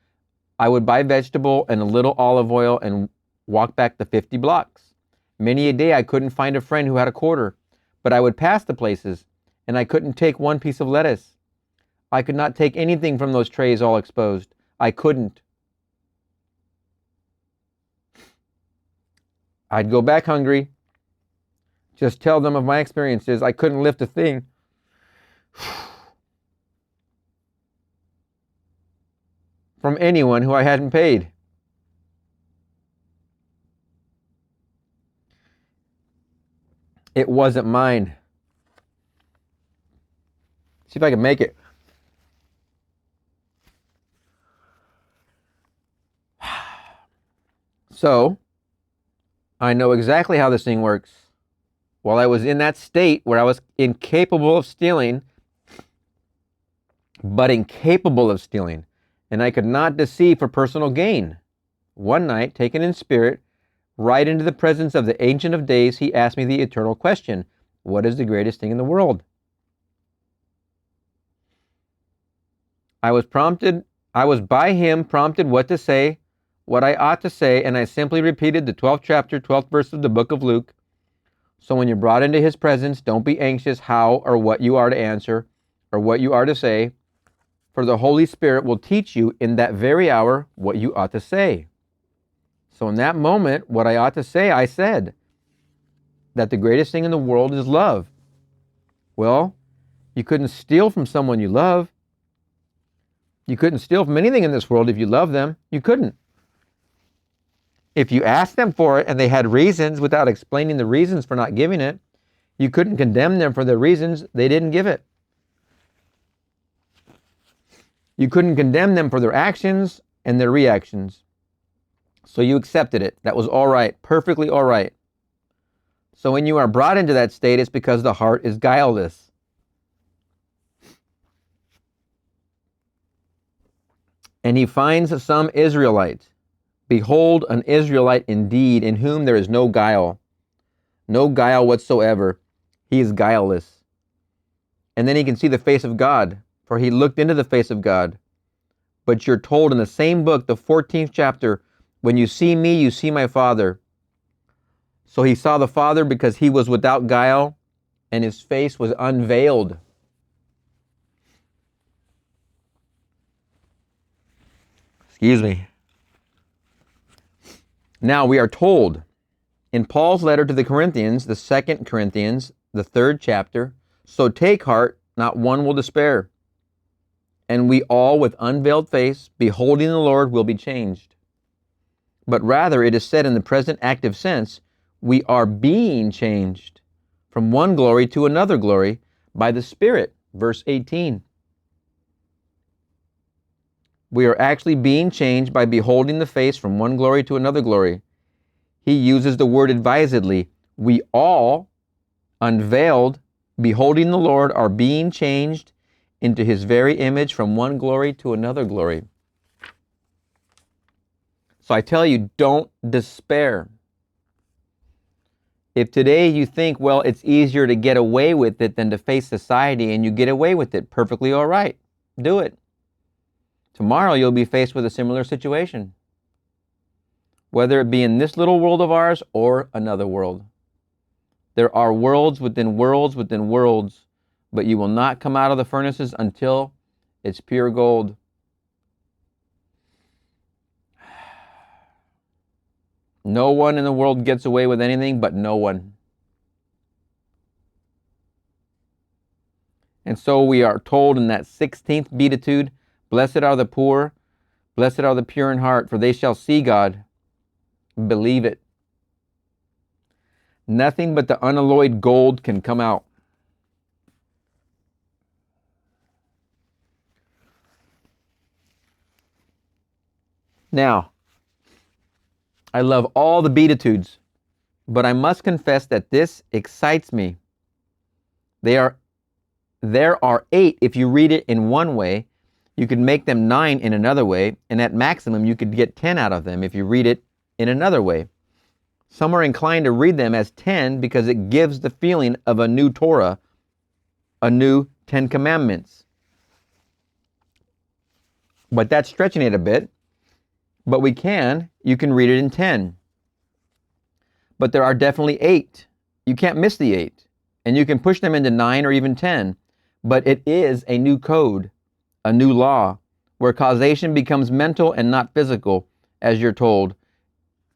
I would buy vegetable and a little olive oil and walk back the 50 blocks. Many a day I couldn't find a friend who had a quarter, but I would pass the places and I couldn't take one piece of lettuce. I could not take anything from those trays all exposed. I couldn't. I'd go back hungry. Just tell them of my experiences. I couldn't lift a thing. From anyone who I hadn't paid. It wasn't mine. See if I can make it. So, I know exactly how this thing works. While I was in that state where I was incapable of stealing, and I could not deceive for personal gain. One night, taken in spirit, right into the presence of the Ancient of Days, he asked me the eternal question, what is the greatest thing in the world? I was by him prompted what to say, what I ought to say, and I simply repeated the 12th chapter, 12th verse of the book of Luke. So when you're brought into his presence, don't be anxious how or what you are to answer or what you are to say, for the Holy Spirit will teach you in that very hour what you ought to say. So in that moment, what I ought to say, I said, that the greatest thing in the world is love. Well, you couldn't steal from someone you love. You couldn't steal from anything in this world if you love them. You couldn't. If you asked them for it and they had reasons without explaining the reasons for not giving it, you couldn't condemn them for the reasons they didn't give it. You couldn't condemn them for their actions and their reactions. So you accepted it. That was all right, perfectly all right. So when you are brought into that state, it's because the heart is guileless. And he finds some Israelite. Behold, an Israelite indeed, in whom there is no guile whatsoever. He is guileless. And then he can see the face of God, for he looked into the face of God. But you're told in the same book, the 14th chapter, when you see me, you see my Father. So he saw the Father because he was without guile, and his face was unveiled. Excuse me. Now we are told in Paul's letter to the Corinthians, the 2nd Corinthians, the 3rd chapter, so take heart, not one will despair. and we all with unveiled face, beholding the Lord, will be changed. But rather, it is said in the present active sense, we are being changed from one glory to another glory by the Spirit. Verse 18. We are actually being changed by beholding the face from one glory to another glory. He uses the word advisedly. We all, unveiled, beholding the Lord, are being changed into his very image from one glory to another glory. So I tell you, don't despair. If today you think, well, it's easier to get away with it than to face society, and you get away with it, perfectly all right. Do it. Tomorrow you'll be faced with a similar situation, whether it be in this little world of ours or another world. There are worlds within worlds within worlds, but you will not come out of the furnaces until it's pure gold. No one in the world gets away with anything, but no one. And so we are told in that 16th beatitude, blessed are the poor, blessed are the pure in heart, for they shall see God. Believe it. Nothing but the unalloyed gold can come out. Now, I love all the beatitudes, but I must confess that this excites me. There are 8 if you read it in one way. You could make them 9 in another way, and at maximum you could get 10 out of them if you read it in another way. Some are inclined to read them as 10 because it gives the feeling of a new Torah, a new 10 Commandments. But that's stretching it a bit. But you can read it in 10. But there are definitely 8. You can't miss the 8. And you can push them into 9 or even 10. But it is a new code, a new law, where causation becomes mental and not physical, as you're told.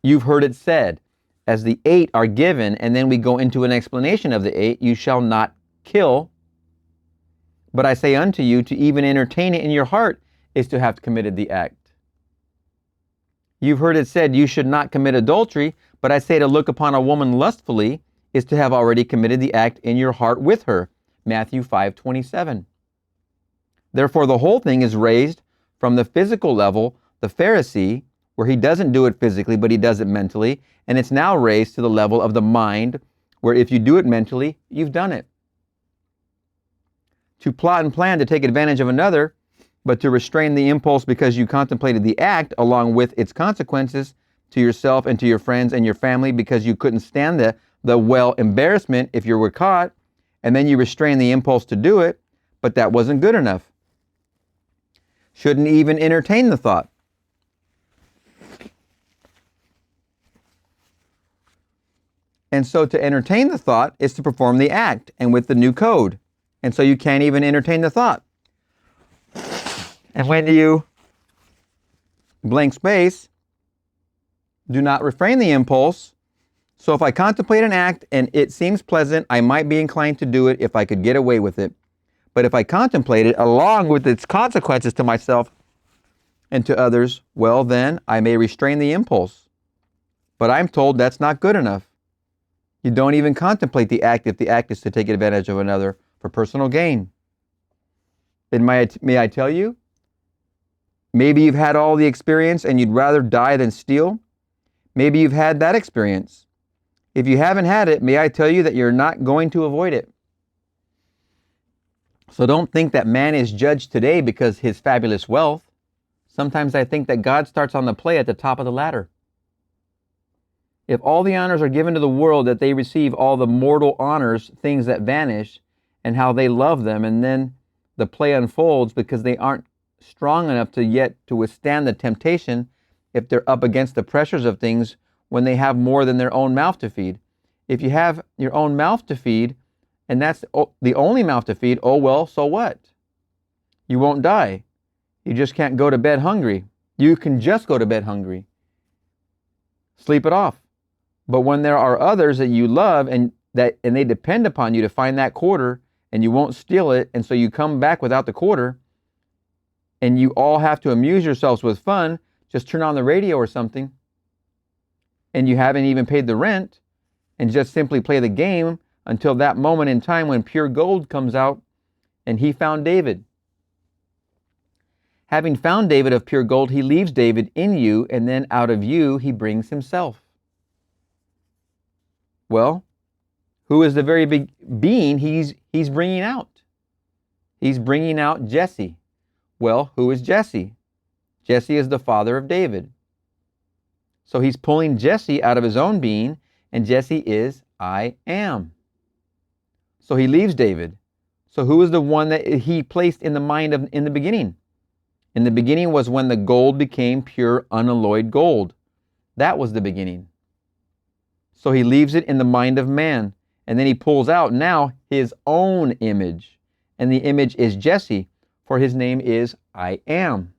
You've heard it said, as the 8 are given, and then we go into an explanation of the 8, you shall not kill. But I say unto you, to even entertain it in your heart is to have committed the act. You've heard it said, you should not commit adultery, but I say to look upon a woman lustfully is to have already committed the act in your heart with her. Matthew 5:27. Therefore, the whole thing is raised from the physical level, the Pharisee, where he doesn't do it physically, but he does it mentally, and it's now raised to the level of the mind, where if you do it mentally, you've done it. To plot and plan to take advantage of another, but to restrain the impulse because you contemplated the act along with its consequences to yourself and to your friends and your family because you couldn't stand the embarrassment if you were caught, and then you restrain the impulse to do it, but that wasn't good enough. Shouldn't even entertain the thought. And so to entertain the thought is to perform the act, and with the new code. And so you can't even entertain the thought. And when you blank space, do not refrain the impulse. So if I contemplate an act and it seems pleasant, I might be inclined to do it if I could get away with it. But if I contemplate it along with its consequences to myself and to others, well then I may restrain the impulse. But I'm told that's not good enough. You don't even contemplate the act if the act is to take advantage of another for personal gain. Then may I tell you, maybe you've had all the experience and you'd rather die than steal. Maybe you've had that experience. If you haven't had it, may I tell you that you're not going to avoid it. So don't think that man is judged today because his fabulous wealth. Sometimes I think that God starts on the play at the top of the ladder. If all the honors are given to the world, that they receive all the mortal honors, things that vanish, and how they love them, and then the play unfolds because they aren't strong enough to withstand the temptation if they're up against the pressures of things when they have more than their own mouth to feed. If you have your own mouth to feed, and that's the only mouth to feed, oh well, so what? You won't die. You just can't go to bed hungry. You can just go to bed hungry. Sleep it off. But when there are others that you love and they depend upon you to find that quarter, and you won't steal it, and so you come back without the quarter, and you all have to amuse yourselves with fun, just turn on the radio or something, and you haven't even paid the rent, and just simply play the game until that moment in time when pure gold comes out and he found David. Having found David of pure gold, he leaves David in you, and then out of you he brings himself. Well, who is the very big being he's bringing out? He's bringing out Jesse. Well, who is Jesse? Jesse is the father of David. So he's pulling Jesse out of his own being, and Jesse is I am. So he leaves David. So who is the one that he placed in the mind of in the beginning? In the beginning was when the gold became pure unalloyed gold. That was the beginning. So he leaves it in the mind of man, and then he pulls out now his own image. And the image is Jesse, for his name is I am.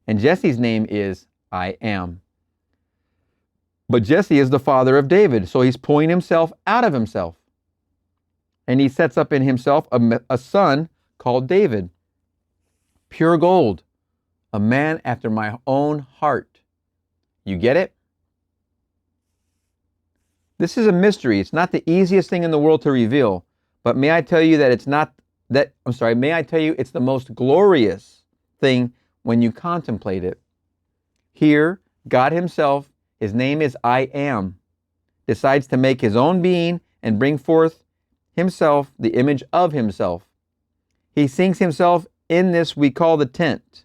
And Jesse's name is I am. But Jesse is the father of David, so he's pulling himself out of himself. And he sets up in himself a son called David. Pure gold, a man after my own heart. You get it? This is a mystery. It's not the easiest thing in the world to reveal, but may I tell you that it's the most glorious thing when you contemplate it. Here, God himself, his name is I am, decides to make his own being and bring forth himself, the image of himself. He sinks himself in this we call the tent.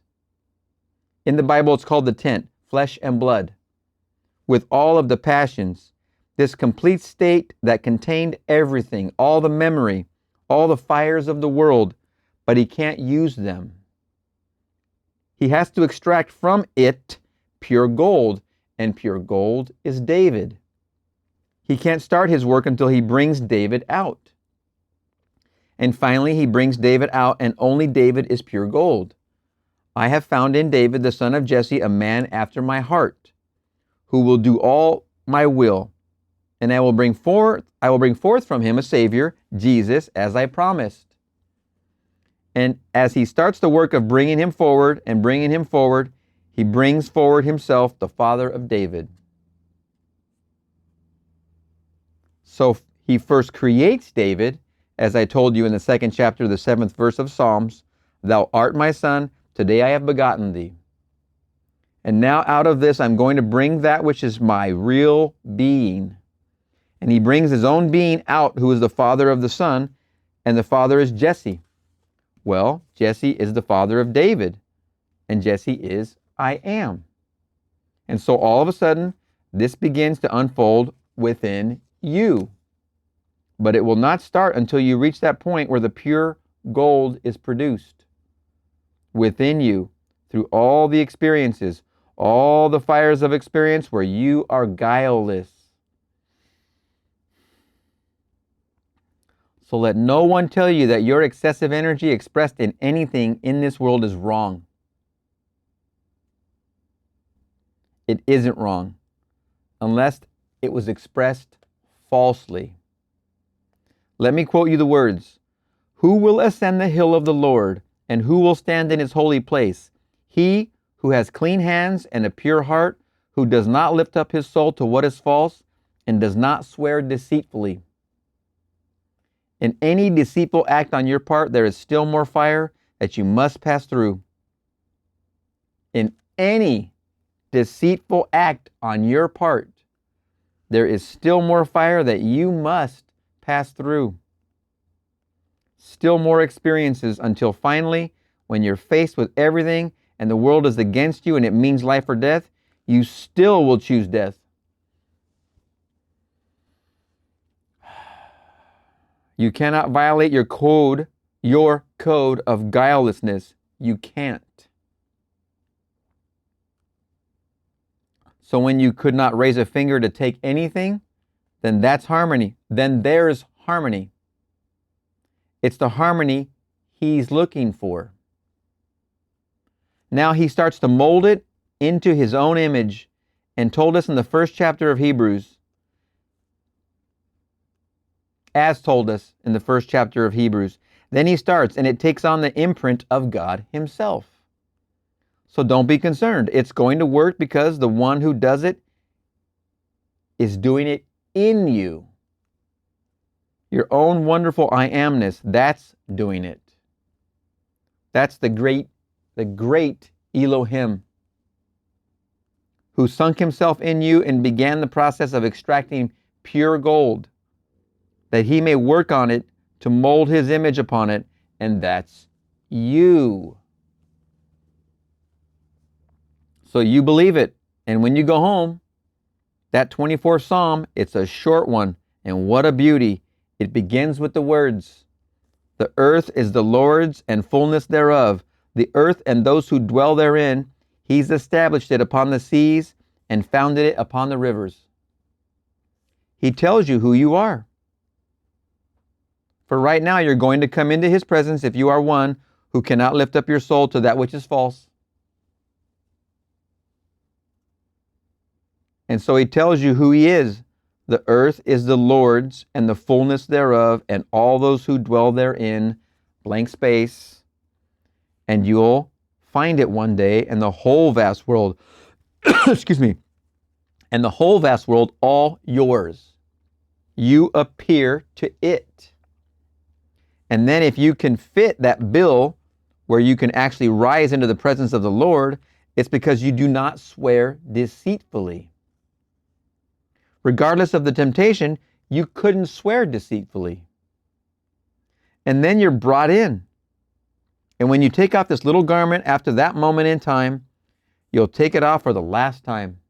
In the Bible, it's called the tent, flesh and blood, with all of the passions, this complete state that contained everything, all the memory, all the fires of the world, but he can't use them. He has to extract from it pure gold, and pure gold is David. He can't start his work until he brings David out. And finally, he brings David out, and only David is pure gold. I have found in David, the son of Jesse, a man after my heart, who will do all my will. And I will bring forth from him a Savior, Jesus, as I promised. And as he starts the work of bringing him forward, he brings forward himself, the father of David. So he first creates David, as I told you in the 2nd chapter, the 7th verse of Psalms, "Thou art my son, today I have begotten thee." And now out of this I'm going to bring that which is my real being. And he brings his own being out, who is the father of the son, and the father is Jesse. Well, Jesse is the father of David, and Jesse is I am. And so all of a sudden, this begins to unfold within you. But it will not start until you reach that point where the pure gold is produced within you through all the experiences, all the fires of experience where you are guileless. So let no one tell you that your excessive energy expressed in anything in this world is wrong. It isn't wrong, unless it was expressed falsely. Let me quote you the words. "Who will ascend the hill of the Lord, and who will stand in his holy place? He who has clean hands and a pure heart, who does not lift up his soul to what is false, and does not swear deceitfully." In any deceitful act on your part, there is still more fire that you must pass through. In any deceitful act on your part, there is still more fire that you must pass through. Still more experiences until finally, when you're faced with everything and the world is against you and it means life or death, you still will choose death. You cannot violate your code of guilelessness. You can't. So when you could not raise a finger to take anything, then that's harmony. Then there's harmony. It's the harmony he's looking for. Now he starts to mold it into his own image, and told us in the 1st chapter of Hebrews, as told us in the 1st chapter of Hebrews. Then he starts, and it takes on the imprint of God himself. So don't be concerned. It's going to work because the one who does it is doing it in you. Your own wonderful I amness, that's doing it. That's the great Elohim, who sunk himself in you and began the process of extracting pure gold, that he may work on it to mold his image upon it, and that's you. So you believe it, and when you go home, that 24th Psalm, it's a short one, and what a beauty. It begins with the words, "The earth is the Lord's and fullness thereof, the earth and those who dwell therein. He's established it upon the seas and founded it upon the rivers." He tells you who you are. For right now, you're going to come into his presence if you are one who cannot lift up your soul to that which is false. And so he tells you who he is. The earth is the Lord's and the fullness thereof, and all those who dwell therein, blank space. And you'll find it one day, and the whole vast world, excuse me, and the whole vast world, all yours. You appear to it. And then if you can fit that bill where you can actually rise into the presence of the Lord, it's because you do not swear deceitfully. Regardless of the temptation, you couldn't swear deceitfully. And then you're brought in. And when you take off this little garment after that moment in time, you'll take it off for the last time.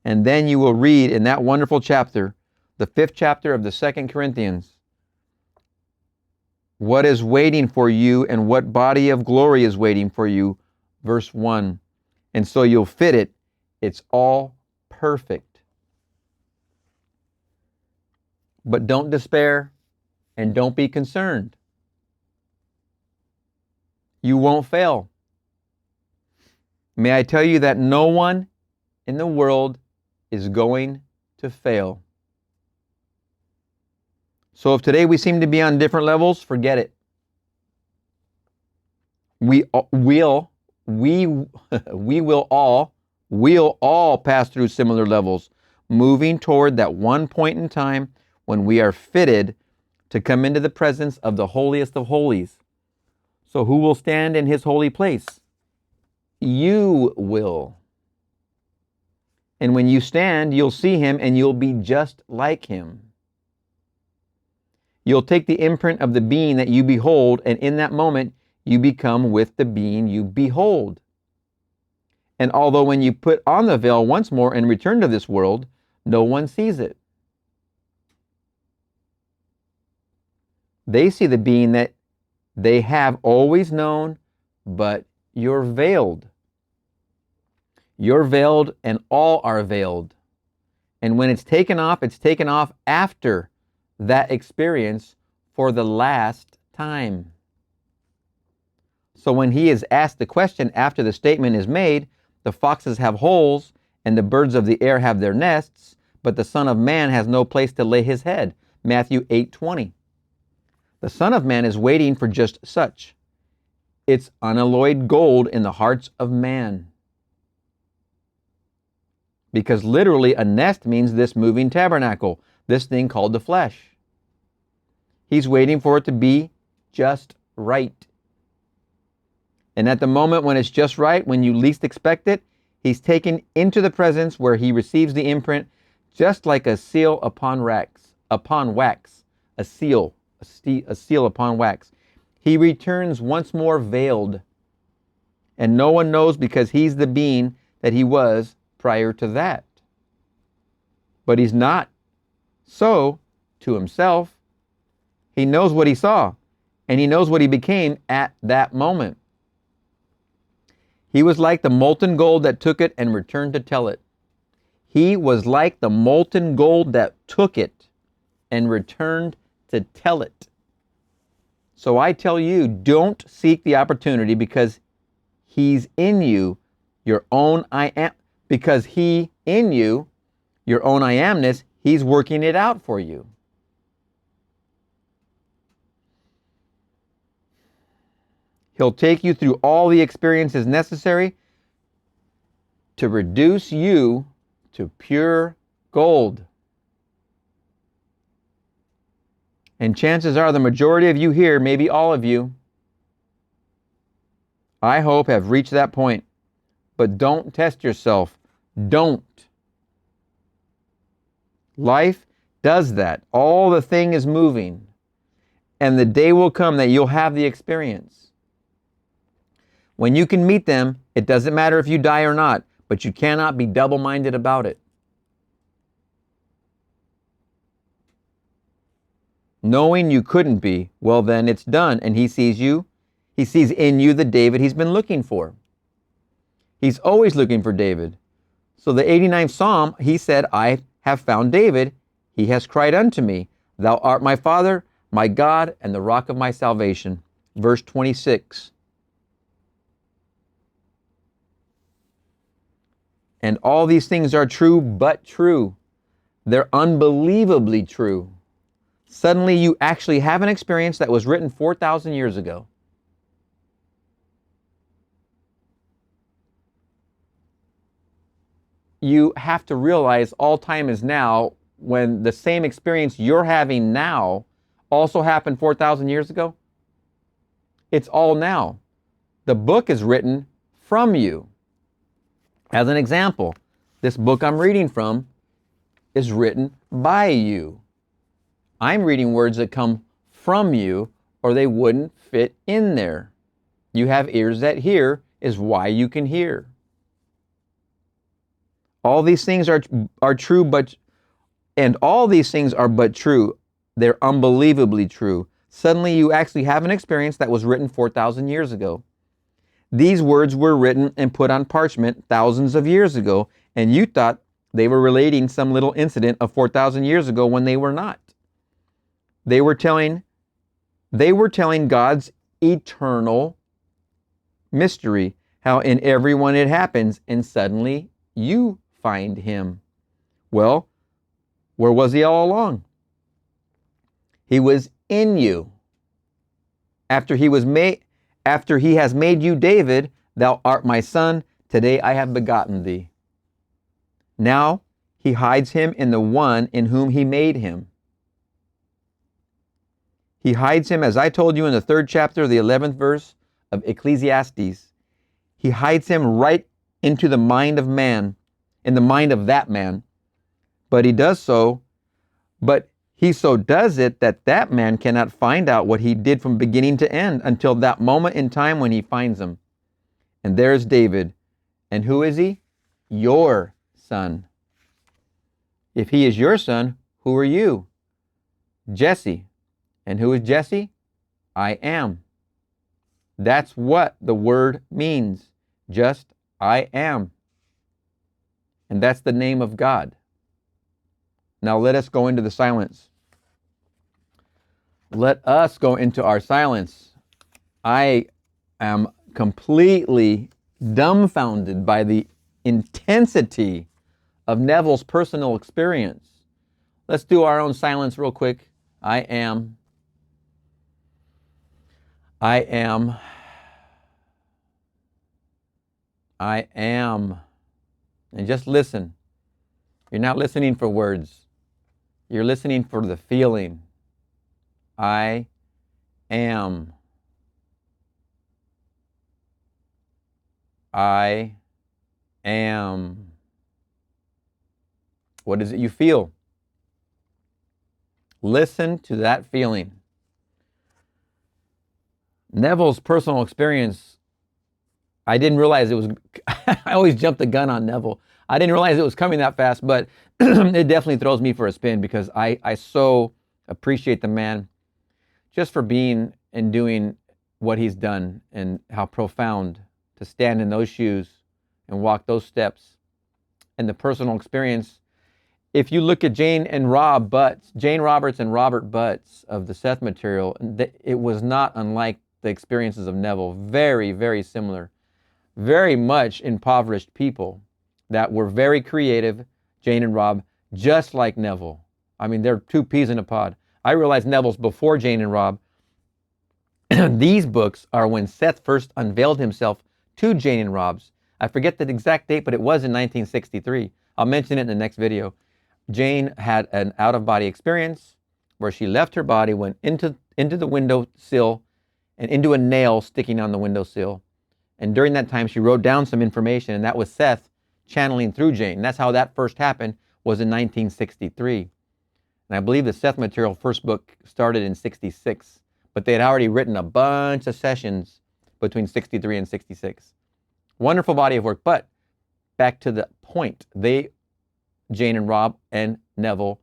And then you will read in that wonderful chapter, the 5th chapter of the 2nd Corinthians, what is waiting for you and what body of glory is waiting for you, verse 1. And so you'll fit it. It's all perfect. But don't despair and don't be concerned. You won't fail. May I tell you that no one in the world is going to fail. So if today we seem to be on different levels, forget it. We'll all pass through similar levels, moving toward that one point in time when we are fitted to come into the presence of the holiest of holies. So who will stand in his holy place? You will. And when you stand, you'll see him and you'll be just like him. You'll take the imprint of the being that you behold, and in that moment, you become with the being you behold. And although when you put on the veil once more and return to this world, no one sees it. They see the being that they have always known, but you're veiled. You're veiled and all are veiled. And when it's taken off after that experience for the last time. So when he is asked the question after the statement is made, the foxes have holes and the birds of the air have their nests, but the Son of Man has no place to lay his head. Matthew 8:20. The Son of Man is waiting for just such. It's unalloyed gold in the hearts of man. Because literally a nest means this moving tabernacle, this thing called the flesh. He's waiting for it to be just right. And at the moment when it's just right, when you least expect it, he's taken into the presence where he receives the imprint, just like a seal upon wax, a seal upon wax. He returns once more veiled, and no one knows because he's the being that he was prior to that. But he's not so to himself. He knows what he saw, and he knows what he became at that moment. He was like the molten gold that took it and returned to tell it. He was like the molten gold that took it and returned to tell it. So I tell you, don't seek the opportunity because he's in you, your own I am, because he in you, your own I amness, he's working it out for you. He'll take you through all the experiences necessary to reduce you to pure gold. And chances are the majority of you here, maybe all of you, I hope have reached that point. But don't test yourself. Don't. Life does that. All the thing is moving. And the day will come that you'll have the experience. When you can meet them, it doesn't matter if you die or not, but you cannot be double-minded about it. Knowing you couldn't be, well then it's done, and he sees you. He sees in you the David he's been looking for. He's always looking for David. So the 89th Psalm, he said, I have found David. He has cried unto me. Thou art my Father, my God, and the rock of my salvation. Verse 26. And all these things are true, but true. They're unbelievably true. Suddenly you actually have an experience that was written 4,000 years ago. You have to realize all time is now, when the same experience you're having now also happened 4,000 years ago. It's all now. The book is written from you. As an example, this book I'm reading from is written by you. I'm reading words that come from you, or they wouldn't fit in there. You have ears that hear is why you can hear. All these things are true, and all these things are but true. They're unbelievably true. Suddenly you actually have an experience that was written 4,000 years ago. These words were written and put on parchment thousands of years ago, and you thought they were relating some little incident of 4,000 years ago when they were not. They were telling God's eternal mystery, how in everyone it happens, and suddenly you find him. Well, where was he all along? He was in you. After he has made you David, thou art my son, today I have begotten thee. Now he hides him in the one in whom he made him. He hides him, as I told you in the 3rd chapter, the 11th verse of Ecclesiastes. He hides him right into the mind of man, in the mind of that man. But he does so, he so does it that man cannot find out what he did from beginning to end until that moment in time when he finds him. And there's David. And who is he? Your son. If he is your son, who are you? Jesse. And who is Jesse? I am. That's what the word means. Just I am. And that's the name of God. Now let us go into the silence. Let us go into our silence. I am completely dumbfounded by the intensity of Neville's personal experience. Let's do our own silence real quick. I am. I am. I am. And just listen. You're not listening for words. You're listening for the feeling. I am. I am. What is it you feel? Listen to that feeling. Neville's personal experience, I didn't realize it was, I always jumped the gun on Neville. I didn't realize it was coming that fast, but it definitely throws me for a spin because I so appreciate the man just for being and doing what he's done, and how profound to stand in those shoes and walk those steps, and the personal experience. If you look at Jane Roberts and Robert Butts of the Seth material, it was not unlike the experiences of Neville. Very, very similar. Very much impoverished people that were very creative, Jane and Rob, just like Neville. I mean, they're two peas in a pod. I realized Neville's before Jane and Rob, These books are when Seth first unveiled himself to Jane and Robs. I forget the exact date, but it was in 1963. I'll mention it in the next video. Jane had an out-of-body experience where she left her body, went into the windowsill and into a nail sticking on the windowsill. And during that time, she wrote down some information, and that was Seth channeling through Jane. And that's how that first happened, was in 1963. And I believe the Seth material first book started in 66, but they had already written a bunch of sessions between 63 and 66. Wonderful body of work, but back to the point, Jane and Rob and Neville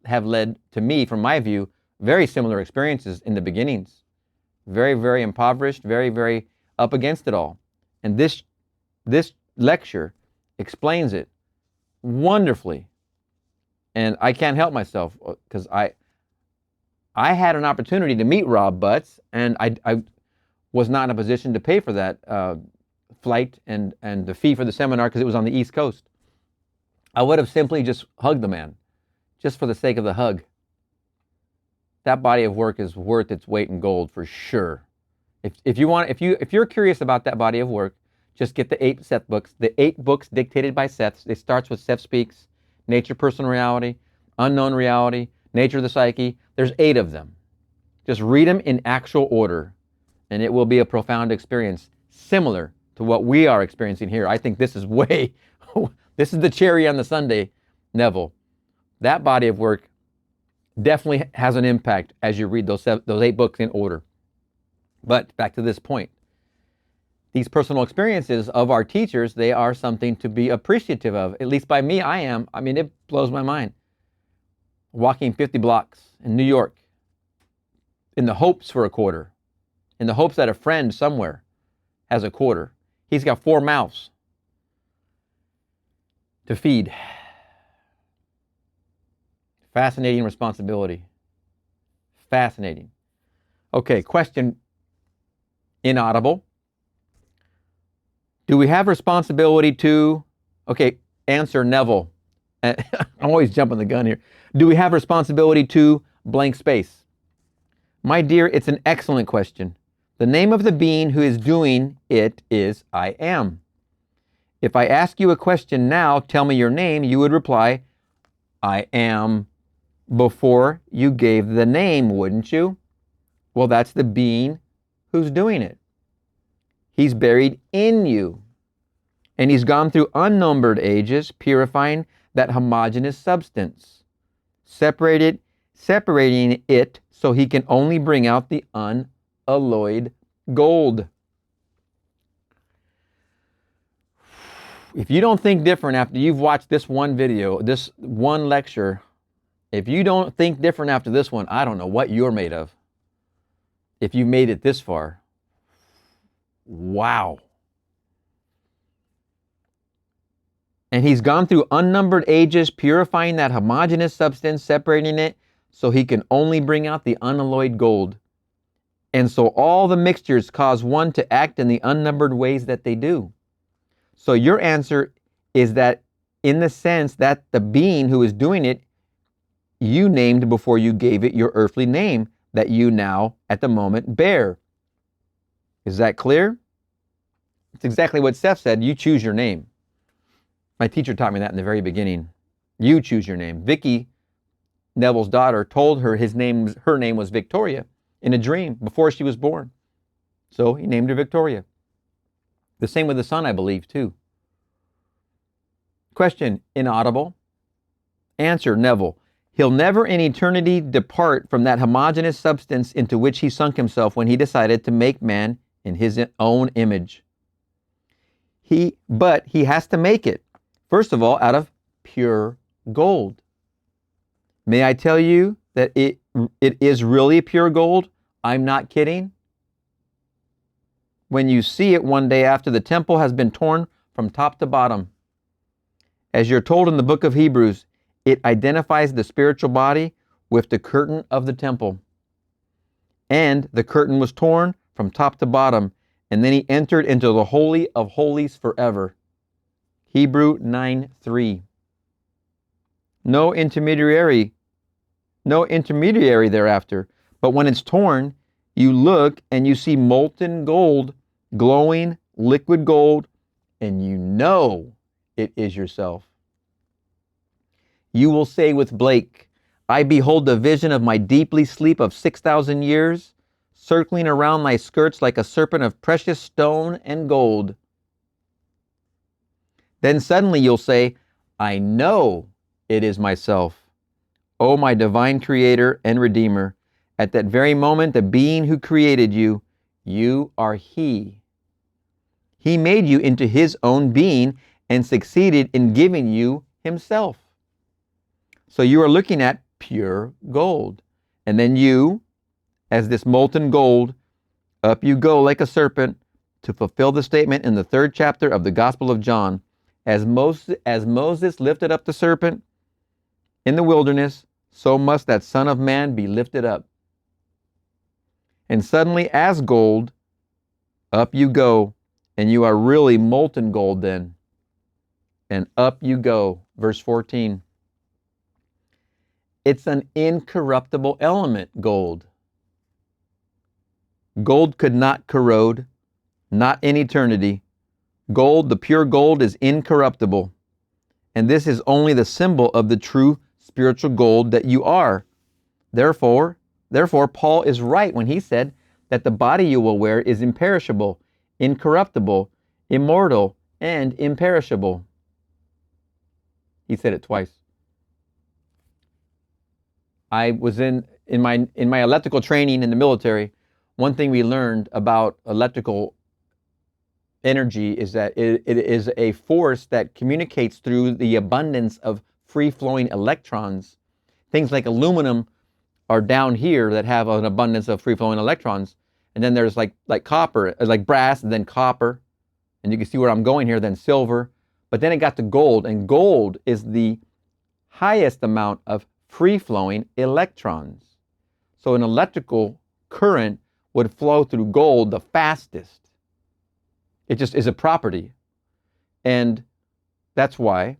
have led, to me, from my view, very similar experiences in the beginnings. Very, very impoverished, very, very up against it all. And this lecture explains it wonderfully. And I can't help myself, because I had an opportunity to meet Rob Butts, and I was not in a position to pay for that flight and the fee for the seminar, because it was on the East Coast. I would have simply just hugged the man, just for the sake of the hug. That body of work is worth its weight in gold for sure. If you're curious about that body of work, just get the 8 Seth books. The 8 books dictated by Seth. It starts with Seth Speaks, Nature, Personal Reality, Unknown Reality, Nature of the Psyche. There's 8 of them. Just read them in actual order, and it will be a profound experience, similar to what we are experiencing here. I think this is this is the cherry on the sundae, Neville. That body of work definitely has an impact as you read those 8 books in order. But back to this point. These personal experiences of our teachers, they are something to be appreciative of. At least by me, I am. I mean, it blows my mind. Walking 50 blocks in New York in the hopes for a quarter, in the hopes that a friend somewhere has a quarter. He's got 4 mouths to feed. Fascinating responsibility. Fascinating. Okay, question inaudible. Do we have responsibility to, okay, answer Neville. I'm always jumping the gun here. Do we have responsibility to blank space? My dear, it's an excellent question. The name of the being who is doing it is I am. If I ask you a question now, tell me your name, you would reply, I am, before you gave the name, wouldn't you? Well, that's the being who's doing it. He's buried in you. And he's gone through unnumbered ages, purifying that homogeneous substance, separating it so he can only bring out the unalloyed gold. If you don't think different after you've watched this one video, this one lecture, if you don't think different after this one, I don't know what you're made of. If you made it this far. Wow. And he's gone through unnumbered ages, purifying that homogeneous substance, separating it so he can only bring out the unalloyed gold. And so all the mixtures cause one to act in the unnumbered ways that they do. So your answer is that in the sense that the being who is doing it, you named before you gave it your earthly name that you now at the moment bear. Is that clear? It's exactly what Seth said. You choose your name. My teacher taught me that in the very beginning. You choose your name. Vicky, Neville's daughter, told her her name was Victoria in a dream before she was born. So he named her Victoria. The same with the son, I believe, too. Question, inaudible. Answer, Neville. He'll never in eternity depart from that homogeneous substance into which he sunk himself when he decided to make man in his own image. But he has to make it, first of all, out of pure gold. May I tell you that it is really pure gold? I'm not kidding. When you see it one day after the temple has been torn from top to bottom, as you're told in the book of Hebrews, it identifies the spiritual body with the curtain of the temple. And the curtain was torn from top to bottom, and then he entered into the Holy of Holies forever. Hebrew 9:3. No intermediary thereafter, but when it's torn, You look and you see molten gold, glowing liquid gold, and you know it is yourself. You will say with Blake, I behold the vision of my deeply sleep of 6,000 years, circling around my skirts like a serpent of precious stone and gold. Then suddenly you'll say, I know it is myself. O my divine creator and redeemer, at that very moment, the being who created you, you are he. He made you into his own being and succeeded in giving you himself. So you are looking at pure gold. And then you, as this molten gold, up you go like a serpent to fulfill the statement in the 3rd chapter of the Gospel of John. As Moses lifted up the serpent in the wilderness, so must that Son of Man be lifted up. And suddenly, as gold, up you go, and you are really molten gold then. And up you go. Verse 14. It's an incorruptible element, gold. Gold could not corrode, not in eternity. Gold, the pure gold, is incorruptible. And this is only the symbol of the true spiritual gold that you are. Therefore, Paul is right when he said that the body you will wear is imperishable, incorruptible, immortal, and imperishable. He said it twice. I was in my electrical training in the military. One thing we learned about electrical energy is that it is a force that communicates through the abundance of free-flowing electrons. Things like aluminum are down here that have an abundance of free-flowing electrons. And then there's like copper, like brass, and then copper. And you can see where I'm going here, then silver. But then it got to gold, and gold is the highest amount of free-flowing electrons. So an electrical current would flow through gold the fastest. It just is a property. And that's why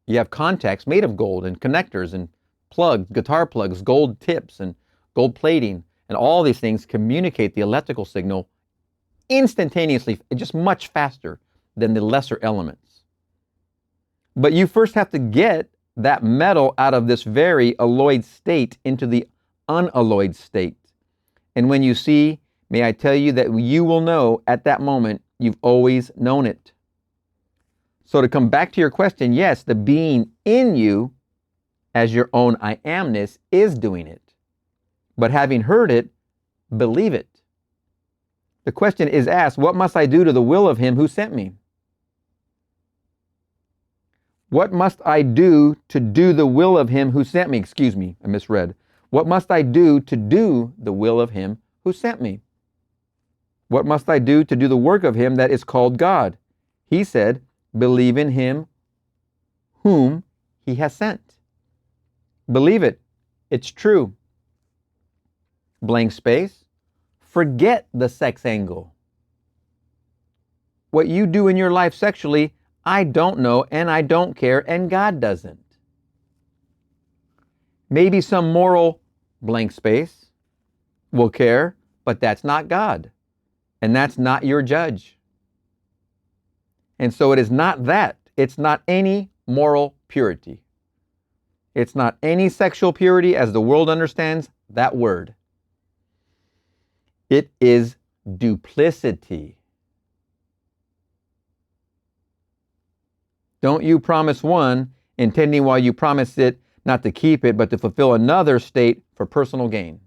you have contacts made of gold and connectors and plugs, guitar plugs, gold tips and gold plating, and all these things communicate the electrical signal instantaneously, just much faster than the lesser elements. But you first have to get that metal out of this very alloyed state into the unalloyed state. And when you see, may I tell you that you will know at that moment you've always known it. So to come back to your question, yes, the being in you as your own I amness is doing it. But having heard it, believe it. The question is asked, what must I do to the will of him who sent me? What must I do to do the will of him who sent me? Excuse me, I misread. What must I do to do the will of him who sent me? What must I do to do the work of him that is called God? He said, believe in him whom he has sent. Believe it. It's true. Blank space. Forget the sex angle. What you do in your life sexually, I don't know and I don't care, and God doesn't. Maybe some moral blank space will care, but that's not God. And that's not your judge. And so it is not that. It's not any moral purity. It's not any sexual purity as the world understands that word. It is duplicity. Don't you promise one, intending while you promise it not to keep it, but to fulfill another state for personal gain.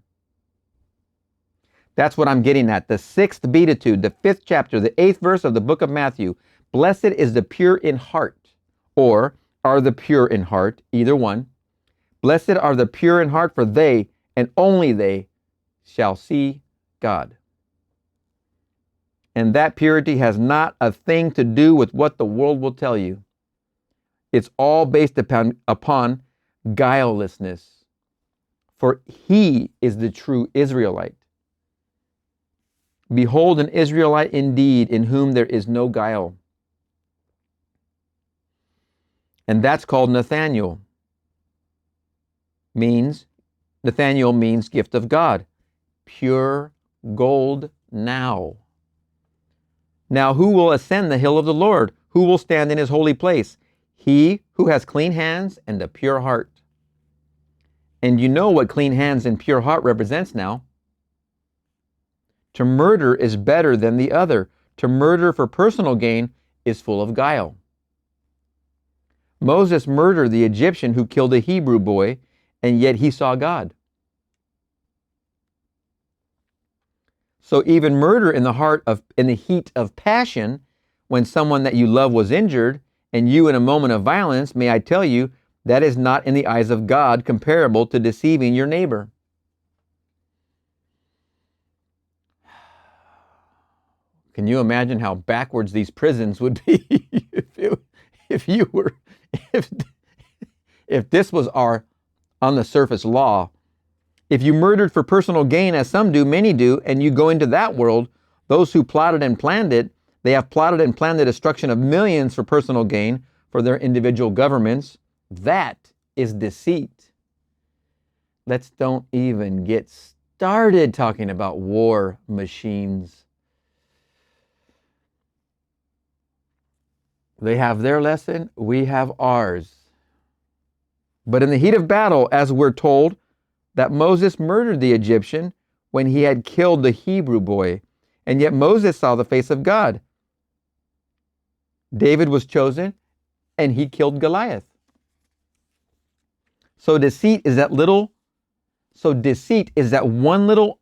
That's what I'm getting at. The 6th beatitude, the 5th chapter, the 8th verse of the book of Matthew. Blessed is the pure in heart, or are the pure in heart, either one. Blessed are the pure in heart, for they, and only they, shall see God. And that purity has not a thing to do with what the world will tell you. It's all based upon guilelessness. For he is the true Israelite. Behold, an Israelite indeed, in whom there is no guile. And that's called Nathanael. Nathanael means gift of God. pure gold now. Now who will ascend the hill of the Lord? Who will stand in his holy place? He who has clean hands and a pure heart. And you know what clean hands and pure heart represents now. To murder is better than the other. To murder for personal gain is full of guile. Moses murdered the Egyptian who killed a Hebrew boy, and yet he saw God. So even murder in the heat of passion, when someone that you love was injured, and you in a moment of violence, may I tell you, that is not in the eyes of God comparable to deceiving your neighbor. Can you imagine how backwards these prisons would be if this was our on the surface law? If you murdered for personal gain, as some do, many do, and you go into that world, those who plotted and planned it, they have plotted and planned the destruction of millions for personal gain for their individual governments. That is deceit. Let's don't even get started talking about war machines. They have their lesson, we have ours. But in the heat of battle, as we're told, that Moses murdered the Egyptian when he had killed the Hebrew boy, and yet Moses saw the face of God. David was chosen, and he killed Goliath. So deceit is that one little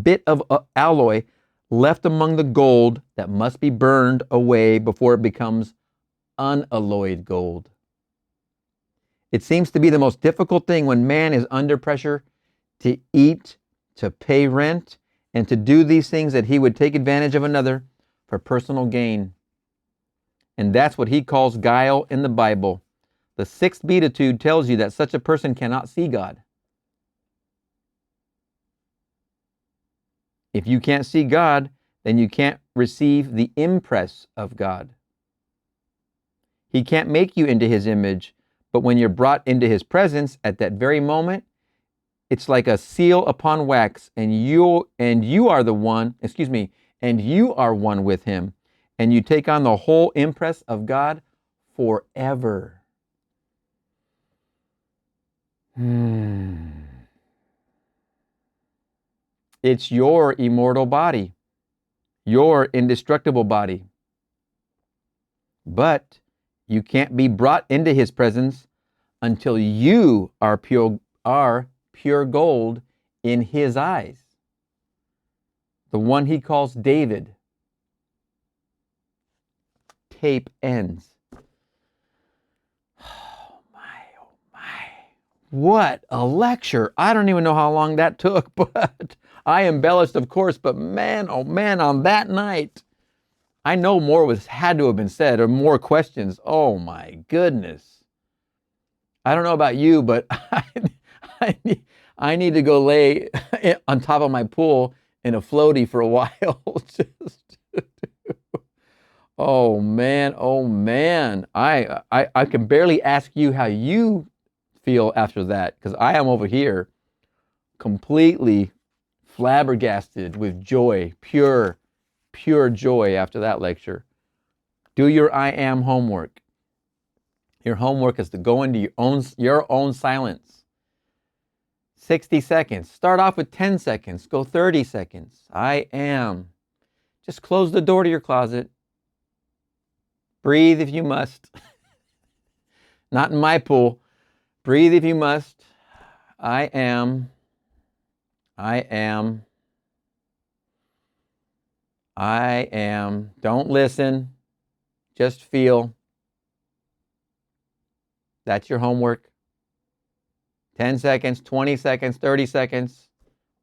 bit of alloy left among the gold that must be burned away before it becomes unalloyed gold. It seems to be the most difficult thing when man is under pressure to eat, to pay rent, and to do these things that he would take advantage of another for personal gain. And that's what he calls guile in the Bible. The 6th beatitude tells you that such a person cannot see God. If you can't see God, then you can't receive the impress of God. He can't make you into his image, but when you're brought into his presence at that very moment, it's like a seal upon wax, and you are one with him, and you take on the whole impress of God forever. It's your immortal body, your indestructible body. But you can't be brought into his presence until you are pure gold in his eyes. The one he calls David. Tape ends. Oh my. What a lecture. I don't even know how long that took, but I embellished, of course, but man, oh man, on that night, I know more had to have been said, or more questions. Oh my goodness. I don't know about you, but I need to go lay on top of my pool in a floaty for a while. Oh man. I can barely ask you how you feel after that, because I am over here completely flabbergasted with joy, pure joy after that lecture. Do your I am homework. Your homework is to go into your own silence. 60 seconds. Start off with 10 seconds. Go 30 seconds. I am. Just close the door to your closet. Breathe if you must. Not in my pool. Breathe if you must. I am. Don't listen. Just feel. That's your homework. 10 seconds, 20 seconds, 30 seconds.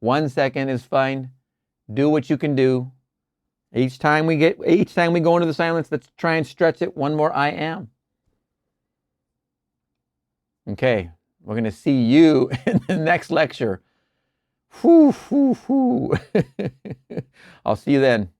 1 second is fine. Do what you can do. Each time we go into the silence, let's try and stretch it. One more I am. Okay, we're going to see you in the next lecture. I'll see you then.